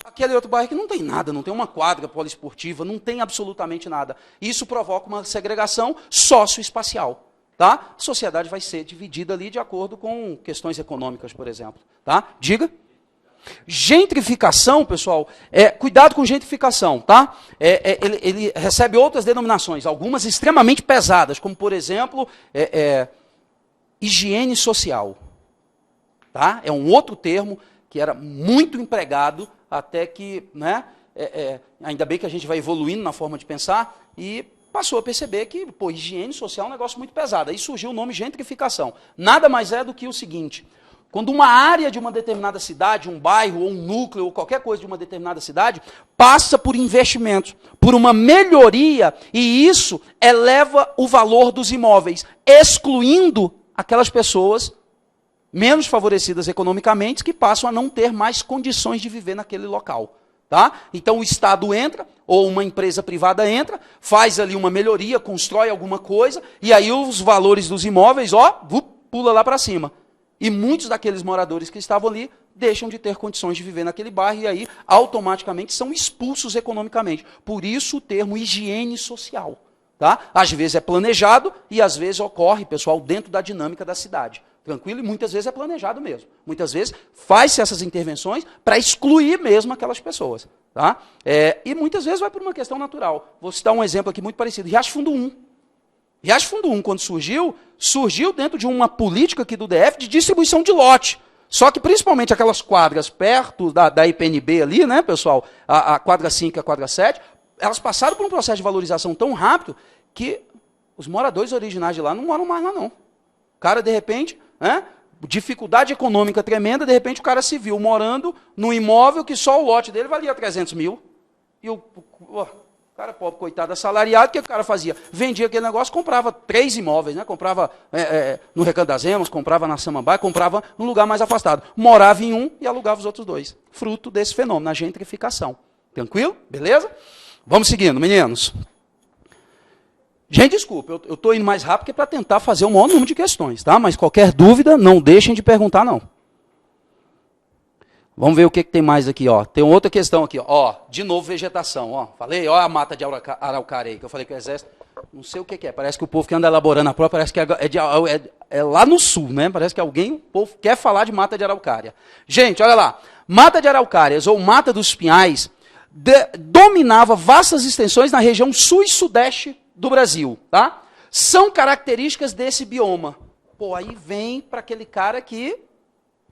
aquele outro bairro que não tem nada, não tem uma quadra poliesportiva, não tem absolutamente nada. Isso provoca uma segregação socioespacial. Tá? A sociedade vai ser dividida ali de acordo com questões econômicas, por exemplo. Tá? Diga. Gentrificação, pessoal, cuidado com gentrificação, tá? Ele recebe outras denominações, algumas extremamente pesadas, como, por exemplo, higiene social. Tá? É um outro termo que era muito empregado até que, né, ainda bem que a gente vai evoluindo na forma de pensar, e passou a perceber que, pô, higiene social é um negócio muito pesado. Aí surgiu o nome gentrificação. Nada mais é do que o seguinte: quando uma área de uma determinada cidade, um bairro, ou um núcleo, ou qualquer coisa de uma determinada cidade, passa por investimentos, por uma melhoria, e isso eleva o valor dos imóveis, excluindo aquelas pessoas menos favorecidas economicamente, que passam a não ter mais condições de viver naquele local. Tá? Então o Estado entra, ou uma empresa privada entra, faz ali uma melhoria, constrói alguma coisa, e aí os valores dos imóveis, pula lá para cima. E muitos daqueles moradores que estavam ali deixam de ter condições de viver naquele bairro, e aí automaticamente são expulsos economicamente. Por isso o termo higiene social. Tá? Às vezes é planejado, e às vezes ocorre, pessoal, dentro da dinâmica da cidade. Tranquilo? E muitas vezes é planejado mesmo. Muitas vezes faz-se essas intervenções para excluir mesmo aquelas pessoas. Tá? E muitas vezes vai por uma questão natural. Vou citar um exemplo aqui muito parecido. Riacho Fundo 1. Riacho Fundo 1, quando surgiu dentro de uma política aqui do DF de distribuição de lote. Só que principalmente aquelas quadras perto da IPNB ali, né, pessoal? A quadra 5 e a quadra 7, elas passaram por um processo de valorização tão rápido que os moradores originais de lá não moram mais lá, não. O cara, de repente, dificuldade econômica tremenda, de repente o cara se viu morando num imóvel que só o lote dele valia 300 mil. E o cara pobre, coitado, assalariado, o que o cara fazia? Vendia aquele negócio, comprava 3 imóveis, né? Comprava no Recanto das Emas, comprava na Samambaia, comprava num lugar mais afastado. Morava em um e alugava os outros 2. Fruto desse fenômeno, a gentrificação. Tranquilo? Beleza? Vamos seguindo, meninos. Gente, desculpa, eu estou indo mais rápido que é para tentar fazer o maior número de questões, tá? Mas qualquer dúvida, não deixem de perguntar, não. Vamos ver o que tem mais aqui, ó. Tem outra questão aqui, ó. De novo, vegetação, ó. Falei, ó, a mata de araucária aí, que eu falei que o exército, não sei o que é. Parece que o povo que anda elaborando a prova, parece que é lá no sul, né? Parece que o povo quer falar de mata de araucária. Gente, olha lá. Mata de araucárias, ou mata dos pinhais, dominava vastas extensões na região sul e sudeste do Brasil, tá? São características desse bioma. Pô, aí vem para aquele cara que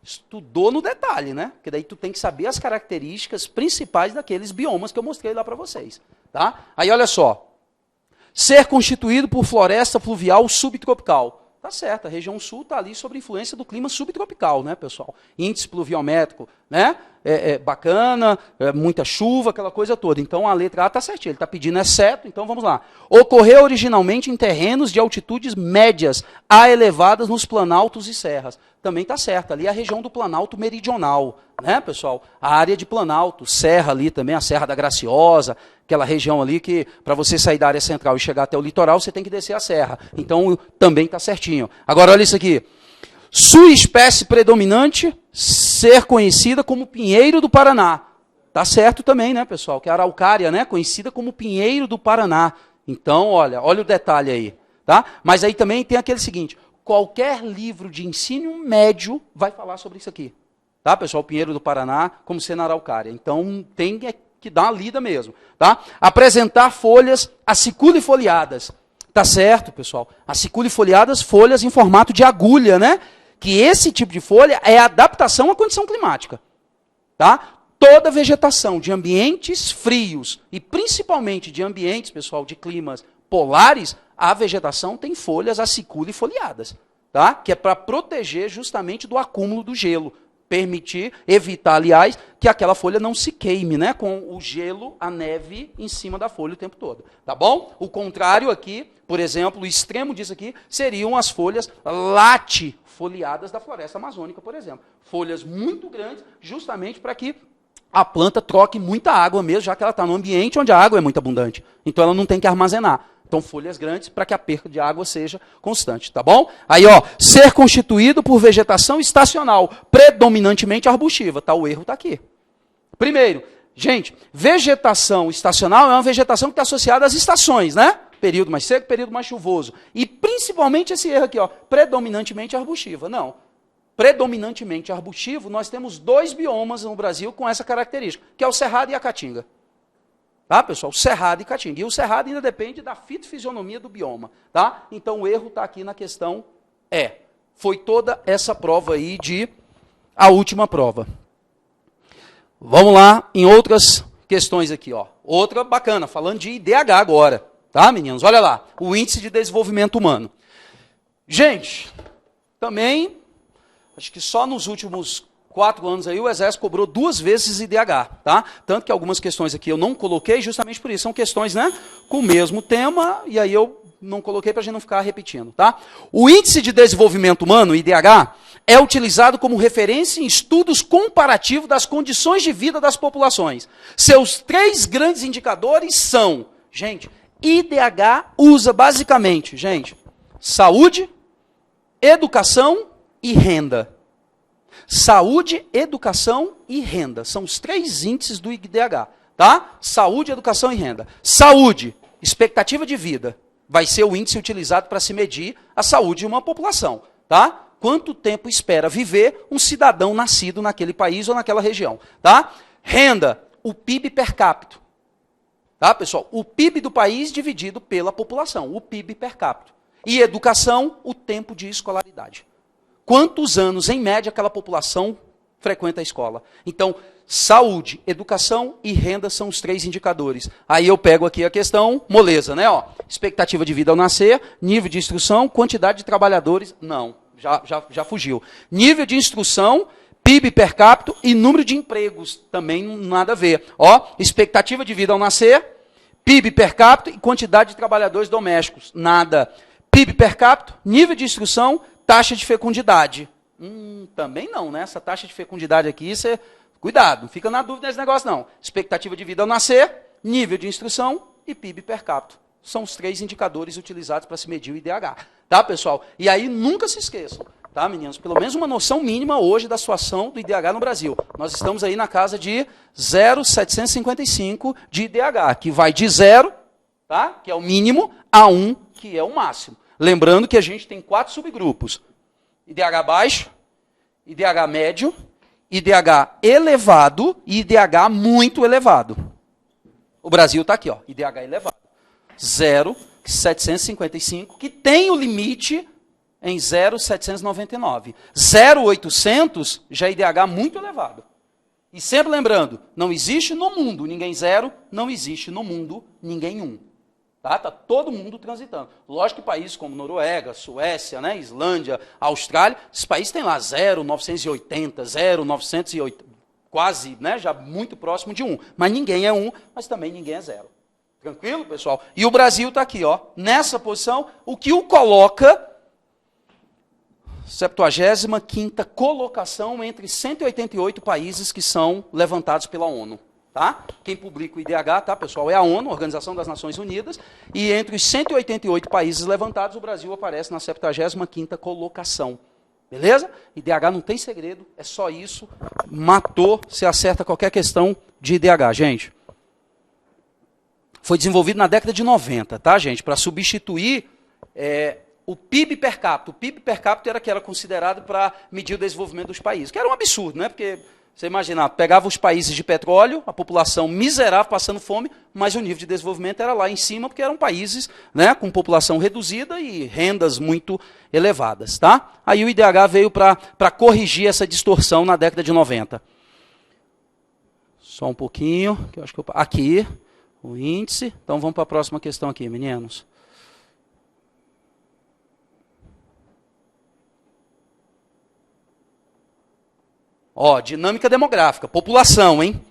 estudou no detalhe, né? Porque daí tu tem que saber as características principais daqueles biomas que eu mostrei lá para vocês, tá? Aí olha só. Ser constituído por floresta fluvial subtropical. Tá certo, a região sul está ali sob influência do clima subtropical, né, pessoal? Índice pluviométrico, né? Bacana, muita chuva, aquela coisa toda. Então a letra A está certinha, ele está pedindo exceto, então vamos lá. Ocorreu originalmente em terrenos de altitudes médias a elevadas nos planaltos e serras. Também está certo, ali é a região do Planalto Meridional, né, pessoal? A área de Planalto, serra ali também, a Serra da Graciosa, aquela região ali que, para você sair da área central e chegar até o litoral, você tem que descer a serra. Então, também está certinho. Agora, olha isso aqui. Sua espécie predominante ser conhecida como pinheiro do Paraná. Está certo também, né, pessoal? Que é a araucária, né, conhecida como pinheiro do Paraná. Então, olha o detalhe aí. Tá? Mas aí também tem aquele seguinte, qualquer livro de ensino médio vai falar sobre isso aqui. Tá, pessoal? Pinheiro do Paraná, como sendo araucária. Então, tem que dar uma lida mesmo. Tá? Apresentar folhas aciculifoliadas. Tá certo, pessoal? Aciculifoliadas, folhas em formato de agulha, né? Que esse tipo de folha é adaptação à condição climática. Tá? Toda vegetação de ambientes frios, e principalmente de ambientes, pessoal, de climas polares, a vegetação tem folhas aciculifoliadas. Tá? Que é para proteger justamente do acúmulo do gelo. Evitar, aliás, que aquela folha não se queime, né, com o gelo, a neve em cima da folha o tempo todo. Tá bom? O contrário aqui, por exemplo, o extremo disso aqui, seriam as folhas latifoliadas da floresta amazônica, por exemplo. Folhas muito grandes, justamente para que a planta troque muita água mesmo, já que ela está num ambiente onde a água é muito abundante. Então ela não tem que armazenar. Então, folhas grandes para que a perda de água seja constante, tá bom? Aí, ó, ser constituído por vegetação estacional, predominantemente arbustiva. Tá, o erro está aqui. Primeiro, gente, vegetação estacional é uma vegetação que está associada às estações, né? Período mais seco, período mais chuvoso. E principalmente esse erro aqui, ó, predominantemente arbustiva. Não. Predominantemente arbustivo, nós temos 2 biomas no Brasil com essa característica, que é o Cerrado e a Caatinga. Tá, pessoal? Cerrado e Caatinga. E o Cerrado ainda depende da fitofisionomia do bioma. Tá? Então, o erro está aqui na questão E. Foi toda essa prova aí a última prova. Vamos lá em outras questões aqui, ó. Outra bacana, falando de IDH agora, tá, meninos? Olha lá, o Índice de Desenvolvimento Humano. Gente, também, acho que só nos últimos 4 anos aí o Exército cobrou 2 vezes IDH, tá? Tanto que algumas questões aqui eu não coloquei justamente por isso. São questões, né, com o mesmo tema, e aí eu não coloquei para a gente não ficar repetindo, tá? O Índice de Desenvolvimento Humano, IDH, é utilizado como referência em estudos comparativos das condições de vida das populações. Seus 3 grandes indicadores são, gente, IDH usa basicamente, gente, saúde, educação e renda. Saúde, educação e renda. São os 3 índices do IDH, tá? Saúde, educação e renda. Saúde, expectativa de vida, vai ser o índice utilizado para se medir a saúde de uma população, tá? Quanto tempo espera viver um cidadão nascido naquele país ou naquela região, tá? Renda, o PIB per capita. Tá, pessoal? O PIB do país dividido pela população, o PIB per capita. E educação, o tempo de escolaridade. Quantos anos, em média, aquela população frequenta a escola? Então, saúde, educação e renda são os 3 indicadores. Aí eu pego aqui a questão, moleza, né? Ó, expectativa de vida ao nascer, nível de instrução, quantidade de trabalhadores. Não, já fugiu. Nível de instrução, PIB per capita e número de empregos. Também nada a ver. Ó, expectativa de vida ao nascer, PIB per capita e quantidade de trabalhadores domésticos. Nada. PIB per capita, nível de instrução, taxa de fecundidade. Também não, né? Essa taxa de fecundidade aqui, você... Cuidado, não fica na dúvida desse negócio, não. Expectativa de vida ao nascer, nível de instrução e PIB per capita. São os 3 indicadores utilizados para se medir o IDH. Tá, pessoal? E aí, nunca se esqueçam, tá, meninos? Pelo menos uma noção mínima hoje da situação do IDH no Brasil. Nós estamos aí na casa de 0,755 de IDH, que vai de 0, tá? Que é o mínimo, a 1, que é o máximo. Lembrando que a gente tem 4 subgrupos. IDH baixo, IDH médio, IDH elevado e IDH muito elevado. O Brasil está aqui, ó, IDH elevado. 0,755, que tem o limite em 0,799. 0,800 já é IDH muito elevado. E sempre lembrando, não existe no mundo ninguém 0, não existe no mundo ninguém 1. Tá? Tá todo mundo transitando. Lógico que países como Noruega, Suécia, né, Islândia, Austrália, esses países têm lá 0,980, 0,980, quase, né, já muito próximo de 1. Mas ninguém é 1, mas também ninguém é 0. Tranquilo, pessoal? E o Brasil está aqui, ó, nessa posição, o que o coloca 75ª colocação entre 188 países que são levantados pela ONU. Tá? Quem publica o IDH, tá, pessoal, é a ONU, Organização das Nações Unidas, e entre os 188 países levantados, o Brasil aparece na 75ª colocação. Beleza? IDH não tem segredo, é só isso. Matou, se acerta qualquer questão de IDH, gente. Foi desenvolvido na década de 90, tá, gente? Para substituir o PIB per capita. O PIB per capita era que era considerado para medir o desenvolvimento dos países, que era um absurdo, né? Porque você imagina, pegava os países de petróleo, a população miserável passando fome, mas o nível de desenvolvimento era lá em cima, porque eram países, né, com população reduzida e rendas muito elevadas. Tá? Aí o IDH veio para corrigir essa distorção na década de 90. Só um pouquinho, que eu acho que aqui, o índice. Então vamos para a próxima questão aqui, meninos. Ó, dinâmica demográfica, população, hein?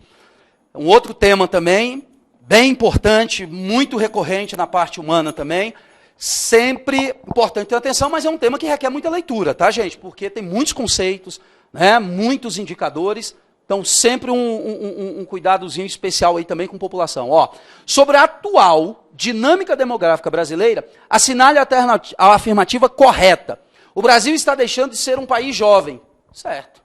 Um outro tema também, bem importante, muito recorrente na parte humana também. Sempre importante ter atenção, mas é um tema que requer muita leitura, tá, gente? Porque tem muitos conceitos, né, muitos indicadores, então sempre um cuidadozinho especial aí também com população. Ó, sobre a atual dinâmica demográfica brasileira, assinale a afirmativa correta. O Brasil está deixando de ser um país jovem. Certo.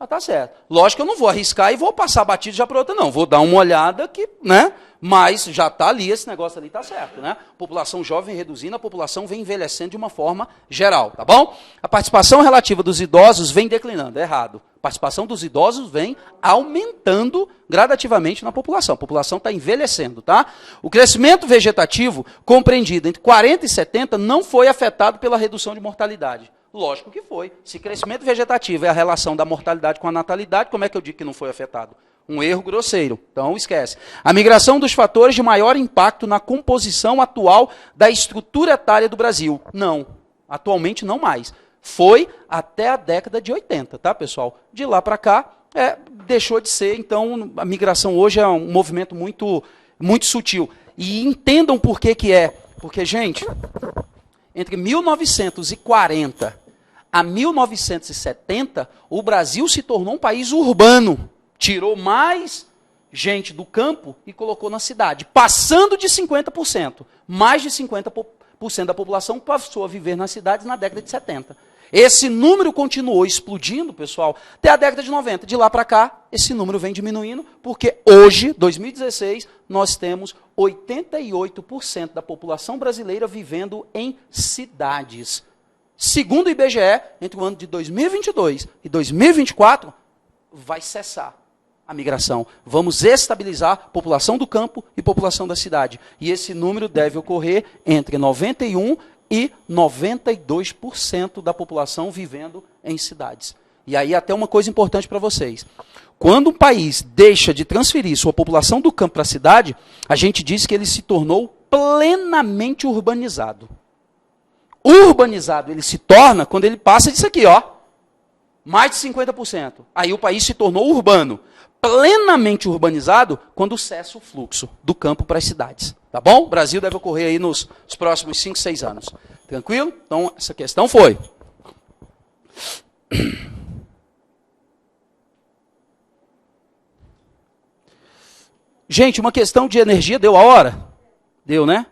Ah, tá certo. Lógico que eu não vou arriscar e vou passar batido já para outra, não. Vou dar uma olhada que, né? Mas já está ali, esse negócio ali está certo, né? População jovem reduzindo, a população vem envelhecendo de uma forma geral, tá bom? A participação relativa dos idosos vem declinando, é errado. A participação dos idosos vem aumentando gradativamente na população. A população está envelhecendo, tá? O crescimento vegetativo, compreendido entre 40 e 70, não foi afetado pela redução de mortalidade. Lógico que foi. Se crescimento vegetativo é a relação da mortalidade com a natalidade, como é que eu digo que não foi afetado? Um erro grosseiro. Então, esquece. A migração dos fatores de maior impacto na composição atual da estrutura etária do Brasil. Não. Atualmente, não mais. Foi até a década de 80, tá, pessoal? De lá para cá, deixou de ser. Então, a migração hoje é um movimento muito, muito sutil. E entendam por que que é. Porque, gente, entre 1940 a 1970, o Brasil se tornou um país urbano. Tirou mais gente do campo e colocou na cidade, passando de 50%. Mais de 50% da população passou a viver nas cidades na década de 70. Esse número continuou explodindo, pessoal, até a década de 90. De lá para cá, esse número vem diminuindo, porque hoje, 2016, nós temos 88% da população brasileira vivendo em cidades. Segundo o IBGE, entre o ano de 2022 e 2024, vai cessar a migração. Vamos estabilizar população do campo e população da cidade. E esse número deve ocorrer entre 91% e 92% da população vivendo em cidades. E aí até uma coisa importante para vocês. Quando um país deixa de transferir sua população do campo para a cidade, a gente diz que ele se tornou plenamente urbanizado. Urbanizado ele se torna quando ele passa disso aqui, ó, mais de 50%. Aí o país se tornou urbano. Plenamente urbanizado quando cessa o fluxo do campo para as cidades. Tá bom? O Brasil deve ocorrer aí nos próximos 5, 6 anos. Tranquilo? Então, essa questão foi. Gente, uma questão de energia, deu a hora? Deu, né?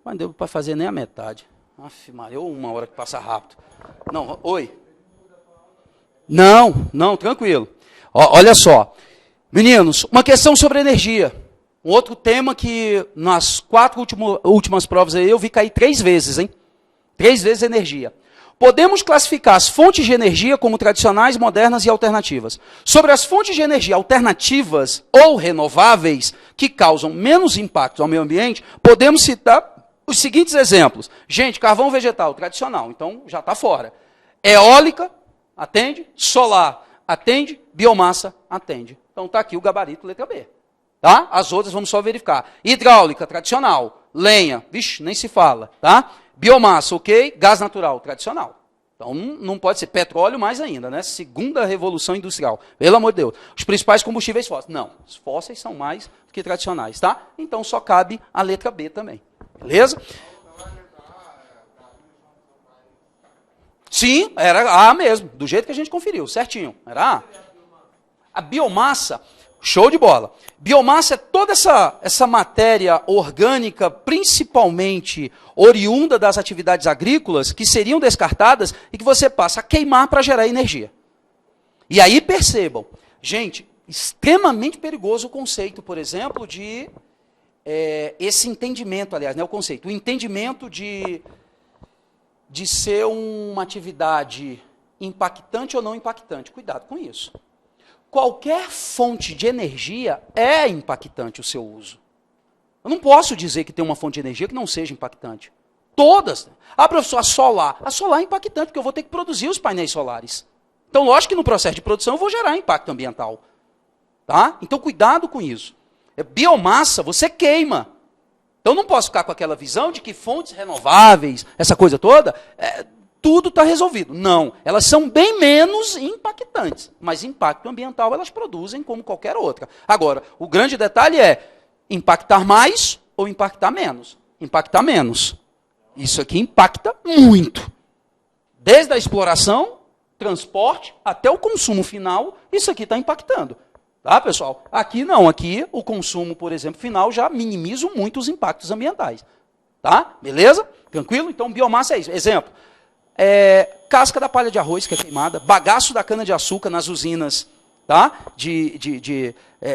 Mas não deu para fazer nem a metade. Aff, Maria, ou uma hora que passa rápido. Não, oi. Não, tranquilo. Olha só. Meninos, uma questão sobre energia. Um outro tema que nas 4 últimas provas aí eu vi cair 3 vezes, hein? 3 vezes energia. Podemos classificar as fontes de energia como tradicionais, modernas e alternativas. Sobre as fontes de energia alternativas ou renováveis, que causam menos impacto ao meio ambiente, podemos citar os seguintes exemplos. Gente, carvão vegetal, tradicional, então já está fora. Eólica, atende. Solar, atende. Biomassa, atende. Então está aqui o gabarito, letra B. Tá? As outras vamos só verificar. Hidráulica, tradicional. Lenha, vixe, nem se fala. Tá? Biomassa, ok. Gás natural, tradicional. Então não pode ser petróleo mais ainda, né? Segunda revolução industrial. Pelo amor de Deus. Os principais combustíveis fósseis. Não, os fósseis são mais do que tradicionais, tá? Então só cabe a letra B também. Beleza? Sim, era A mesmo, do jeito que a gente conferiu, certinho. Era A. A biomassa, show de bola. Biomassa é toda essa matéria orgânica, principalmente oriunda das atividades agrícolas, que seriam descartadas e que você passa a queimar para gerar energia. E aí percebam, gente, extremamente perigoso o conceito, por exemplo, de esse entendimento, aliás, não é o conceito, o entendimento de ser uma atividade impactante ou não impactante. Cuidado com isso. Qualquer fonte de energia é impactante o seu uso. Eu não posso dizer que tem uma fonte de energia que não seja impactante. Todas. Ah, professor, a solar. A solar é impactante, porque eu vou ter que produzir os painéis solares. Então, lógico que no processo de produção eu vou gerar impacto ambiental. Tá? Então, cuidado com isso. Biomassa, você queima. Então, não posso ficar com aquela visão de que fontes renováveis, essa coisa toda, tudo está resolvido. Não, elas são bem menos impactantes, mas impacto ambiental elas produzem como qualquer outra. Agora, o grande detalhe é impactar mais ou impactar menos. Impactar menos. Isso aqui impacta muito. Desde a exploração, transporte, até o consumo final, isso aqui está impactando. Tá, pessoal? Aqui não, aqui o consumo, por exemplo, final já minimiza muito os impactos ambientais. Tá? Beleza? Tranquilo? Então, biomassa é isso. Exemplo. Casca da palha de arroz que é queimada, bagaço da cana-de-açúcar nas usinas, tá?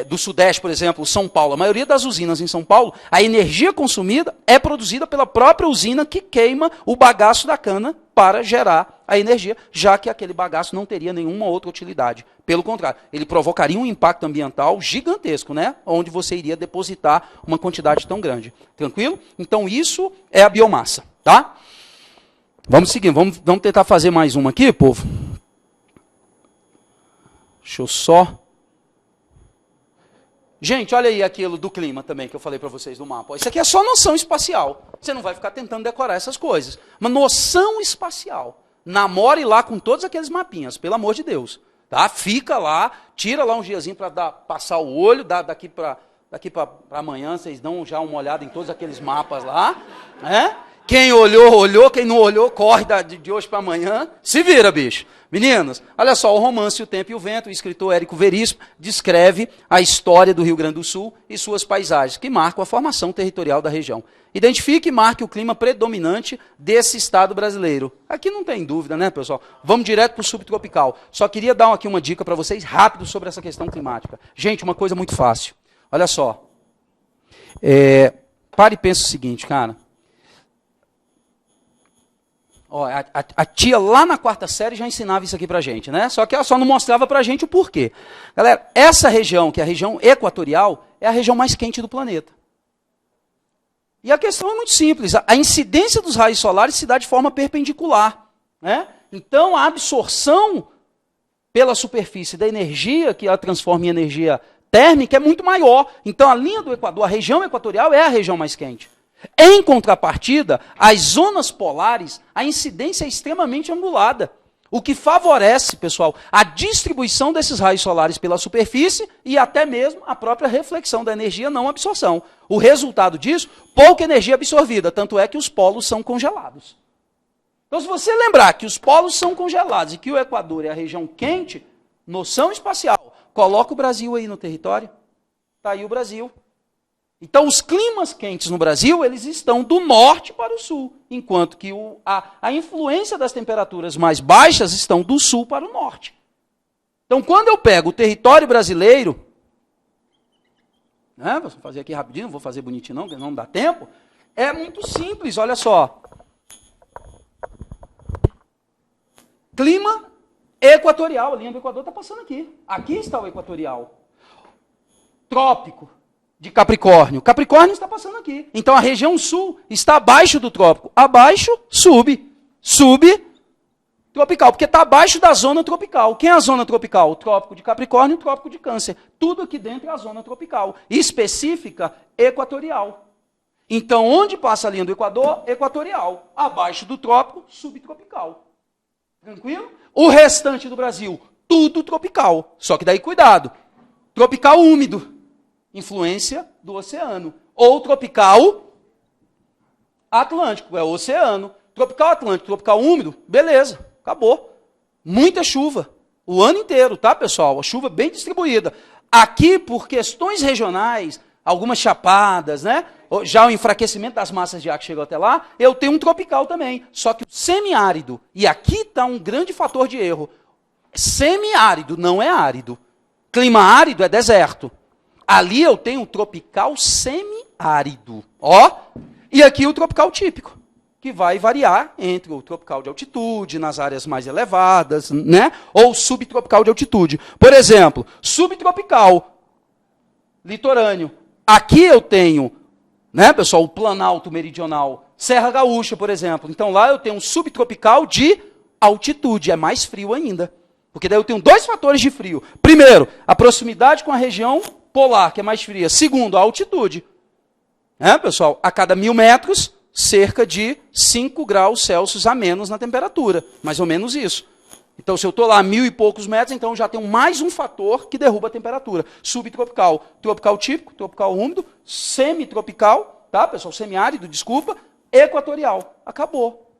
Do Sudeste, por exemplo, São Paulo. A maioria das usinas em São Paulo, a energia consumida é produzida pela própria usina que queima o bagaço da cana para gerar a energia, já que aquele bagaço não teria nenhuma outra utilidade. Pelo contrário, ele provocaria um impacto ambiental gigantesco, né? Onde você iria depositar uma quantidade tão grande. Tranquilo? Então, isso é a biomassa, tá? Vamos seguir, vamos tentar fazer mais uma aqui, povo. Deixa eu só... Gente, olha aí aquilo do clima também que eu falei para vocês do mapa. Isso aqui é só noção espacial. Você não vai ficar tentando decorar essas coisas. Uma noção espacial. Namore lá com todos aqueles mapinhas, pelo amor de Deus. Tá? Fica lá, tira lá um diazinho para passar o olho, daqui para amanhã vocês dão já uma olhada em todos aqueles mapas lá. Né? Quem olhou, olhou. Quem não olhou, corre de hoje para amanhã. Se vira, bicho. Meninas, olha só, o romance O Tempo e o Vento, o escritor Érico Veríssimo, descreve a história do Rio Grande do Sul e suas paisagens, que marcam a formação territorial da região. Identifique e marque o clima predominante desse estado brasileiro. Aqui não tem dúvida, né, pessoal? Vamos direto para o subtropical. Só queria dar aqui uma dica para vocês, rápido, sobre essa questão climática. Gente, uma coisa muito fácil. Olha só. Pare e pensa o seguinte, cara. Ó, a tia lá na 4ª série já ensinava isso aqui pra gente, né? Só que ela só não mostrava pra gente o porquê. Galera, essa região, que é a região equatorial, é a região mais quente do planeta. E a questão é muito simples. A incidência dos raios solares se dá de forma perpendicular, né? Então, a absorção pela superfície da energia, que ela transforma em energia térmica, é muito maior. Então, a linha do Equador, a região equatorial, é a região mais quente. Em contrapartida, as zonas polares, a incidência é extremamente angulada, o que favorece, pessoal, a distribuição desses raios solares pela superfície e até mesmo a própria reflexão da energia, não absorção. O resultado disso, pouca energia absorvida, tanto é que os polos são congelados. Então, se você lembrar que os polos são congelados e que o Equador é a região quente, noção espacial, coloca o Brasil aí no território, está aí o Brasil. Então, os climas quentes no Brasil, eles estão do norte para o sul, enquanto que a influência das temperaturas mais baixas estão do sul para o norte. Então, quando eu pego o território brasileiro, né, vou fazer aqui rapidinho, não vou fazer bonitinho não, porque não dá tempo, é muito simples, olha só. Clima equatorial, a linha do Equador está passando aqui. Aqui está o equatorial. Trópico de Capricórnio. Capricórnio está passando aqui. Então, a região sul está abaixo do trópico. Abaixo, subtropical, porque está abaixo da zona tropical. Quem é a zona tropical? O trópico de Capricórnio e o trópico de Câncer. Tudo aqui dentro é a zona tropical, específica equatorial. Então, onde passa a linha do Equador? Equatorial. Abaixo do trópico, subtropical. Tranquilo? O restante do Brasil, tudo tropical. Só que daí, cuidado. Tropical úmido. Influência do oceano. Ou tropical atlântico, é o oceano. Tropical atlântico, tropical úmido, beleza, acabou. Muita chuva, o ano inteiro, tá, pessoal? A chuva bem distribuída. Aqui, por questões regionais, algumas chapadas, né? Já o enfraquecimento das massas de ar que chegou até lá, eu tenho um tropical também. Só que o semiárido, e aqui está um grande fator de erro. Semiárido não é árido. Clima árido é deserto. Ali eu tenho o tropical semiárido, ó, e aqui o tropical típico, que vai variar entre o tropical de altitude, nas áreas mais elevadas, né, ou subtropical de altitude. Por exemplo, subtropical, litorâneo. Aqui eu tenho, né, pessoal, o Planalto Meridional, Serra Gaúcha, por exemplo. Então lá eu tenho um subtropical de altitude, é mais frio ainda. Porque daí eu tenho dois fatores de frio. Primeiro, a proximidade com a região polar, que é mais fria. Segundo, a altitude. Pessoal, a cada 1000 metros, cerca de 5 graus Celsius a menos na temperatura. Mais ou menos isso. Então, se eu estou lá a 1000 e poucos metros, então eu já tenho mais um fator que derruba a temperatura. Subtropical, tropical típico, tropical úmido, semitropical, tá, pessoal? Semiárido, desculpa, equatorial. Acabou.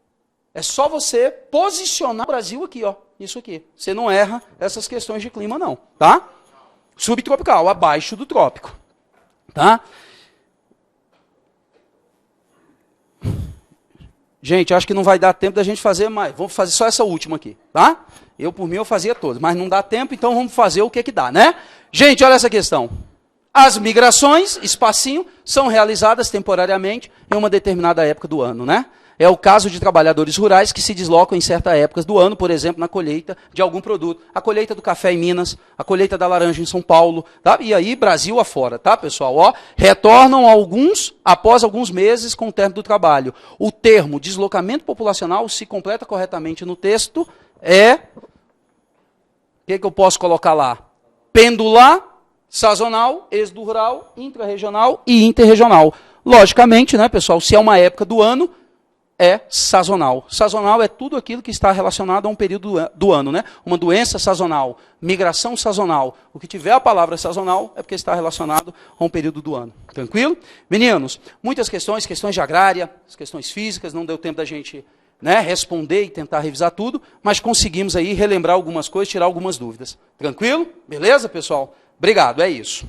É só você posicionar o Brasil aqui, ó. Isso aqui. Você não erra essas questões de clima, não, tá? Subtropical, abaixo do trópico. Tá? Gente, acho que não vai dar tempo da gente fazer mais. Vamos fazer só essa última aqui, tá? Eu, por mim, eu fazia todas, mas não dá tempo, então vamos fazer o que dá, né? Gente, olha essa questão. As migrações, espacinho, são realizadas temporariamente em uma determinada época do ano, né? É o caso de trabalhadores rurais que se deslocam em certas épocas do ano, por exemplo, na colheita de algum produto. A colheita do café em Minas, a colheita da laranja em São Paulo, tá? E aí Brasil afora, tá, pessoal? Ó, retornam alguns após alguns meses com o término do trabalho. O termo deslocamento populacional, se completa corretamente no texto, é... O que eu posso colocar lá? Pendular Sazonal, êxodo rural, intrarregional e interregional. Logicamente, né, pessoal, se é uma época do ano, é sazonal. Sazonal é tudo aquilo que está relacionado a um período do ano, né? Uma doença sazonal, migração sazonal. O que tiver a palavra sazonal é porque está relacionado a um período do ano. Tranquilo? Meninos, muitas questões de agrária, questões físicas, não deu tempo da gente, né, responder e tentar revisar tudo, mas conseguimos aí relembrar algumas coisas, tirar algumas dúvidas. Tranquilo? Beleza, pessoal? Obrigado, é isso.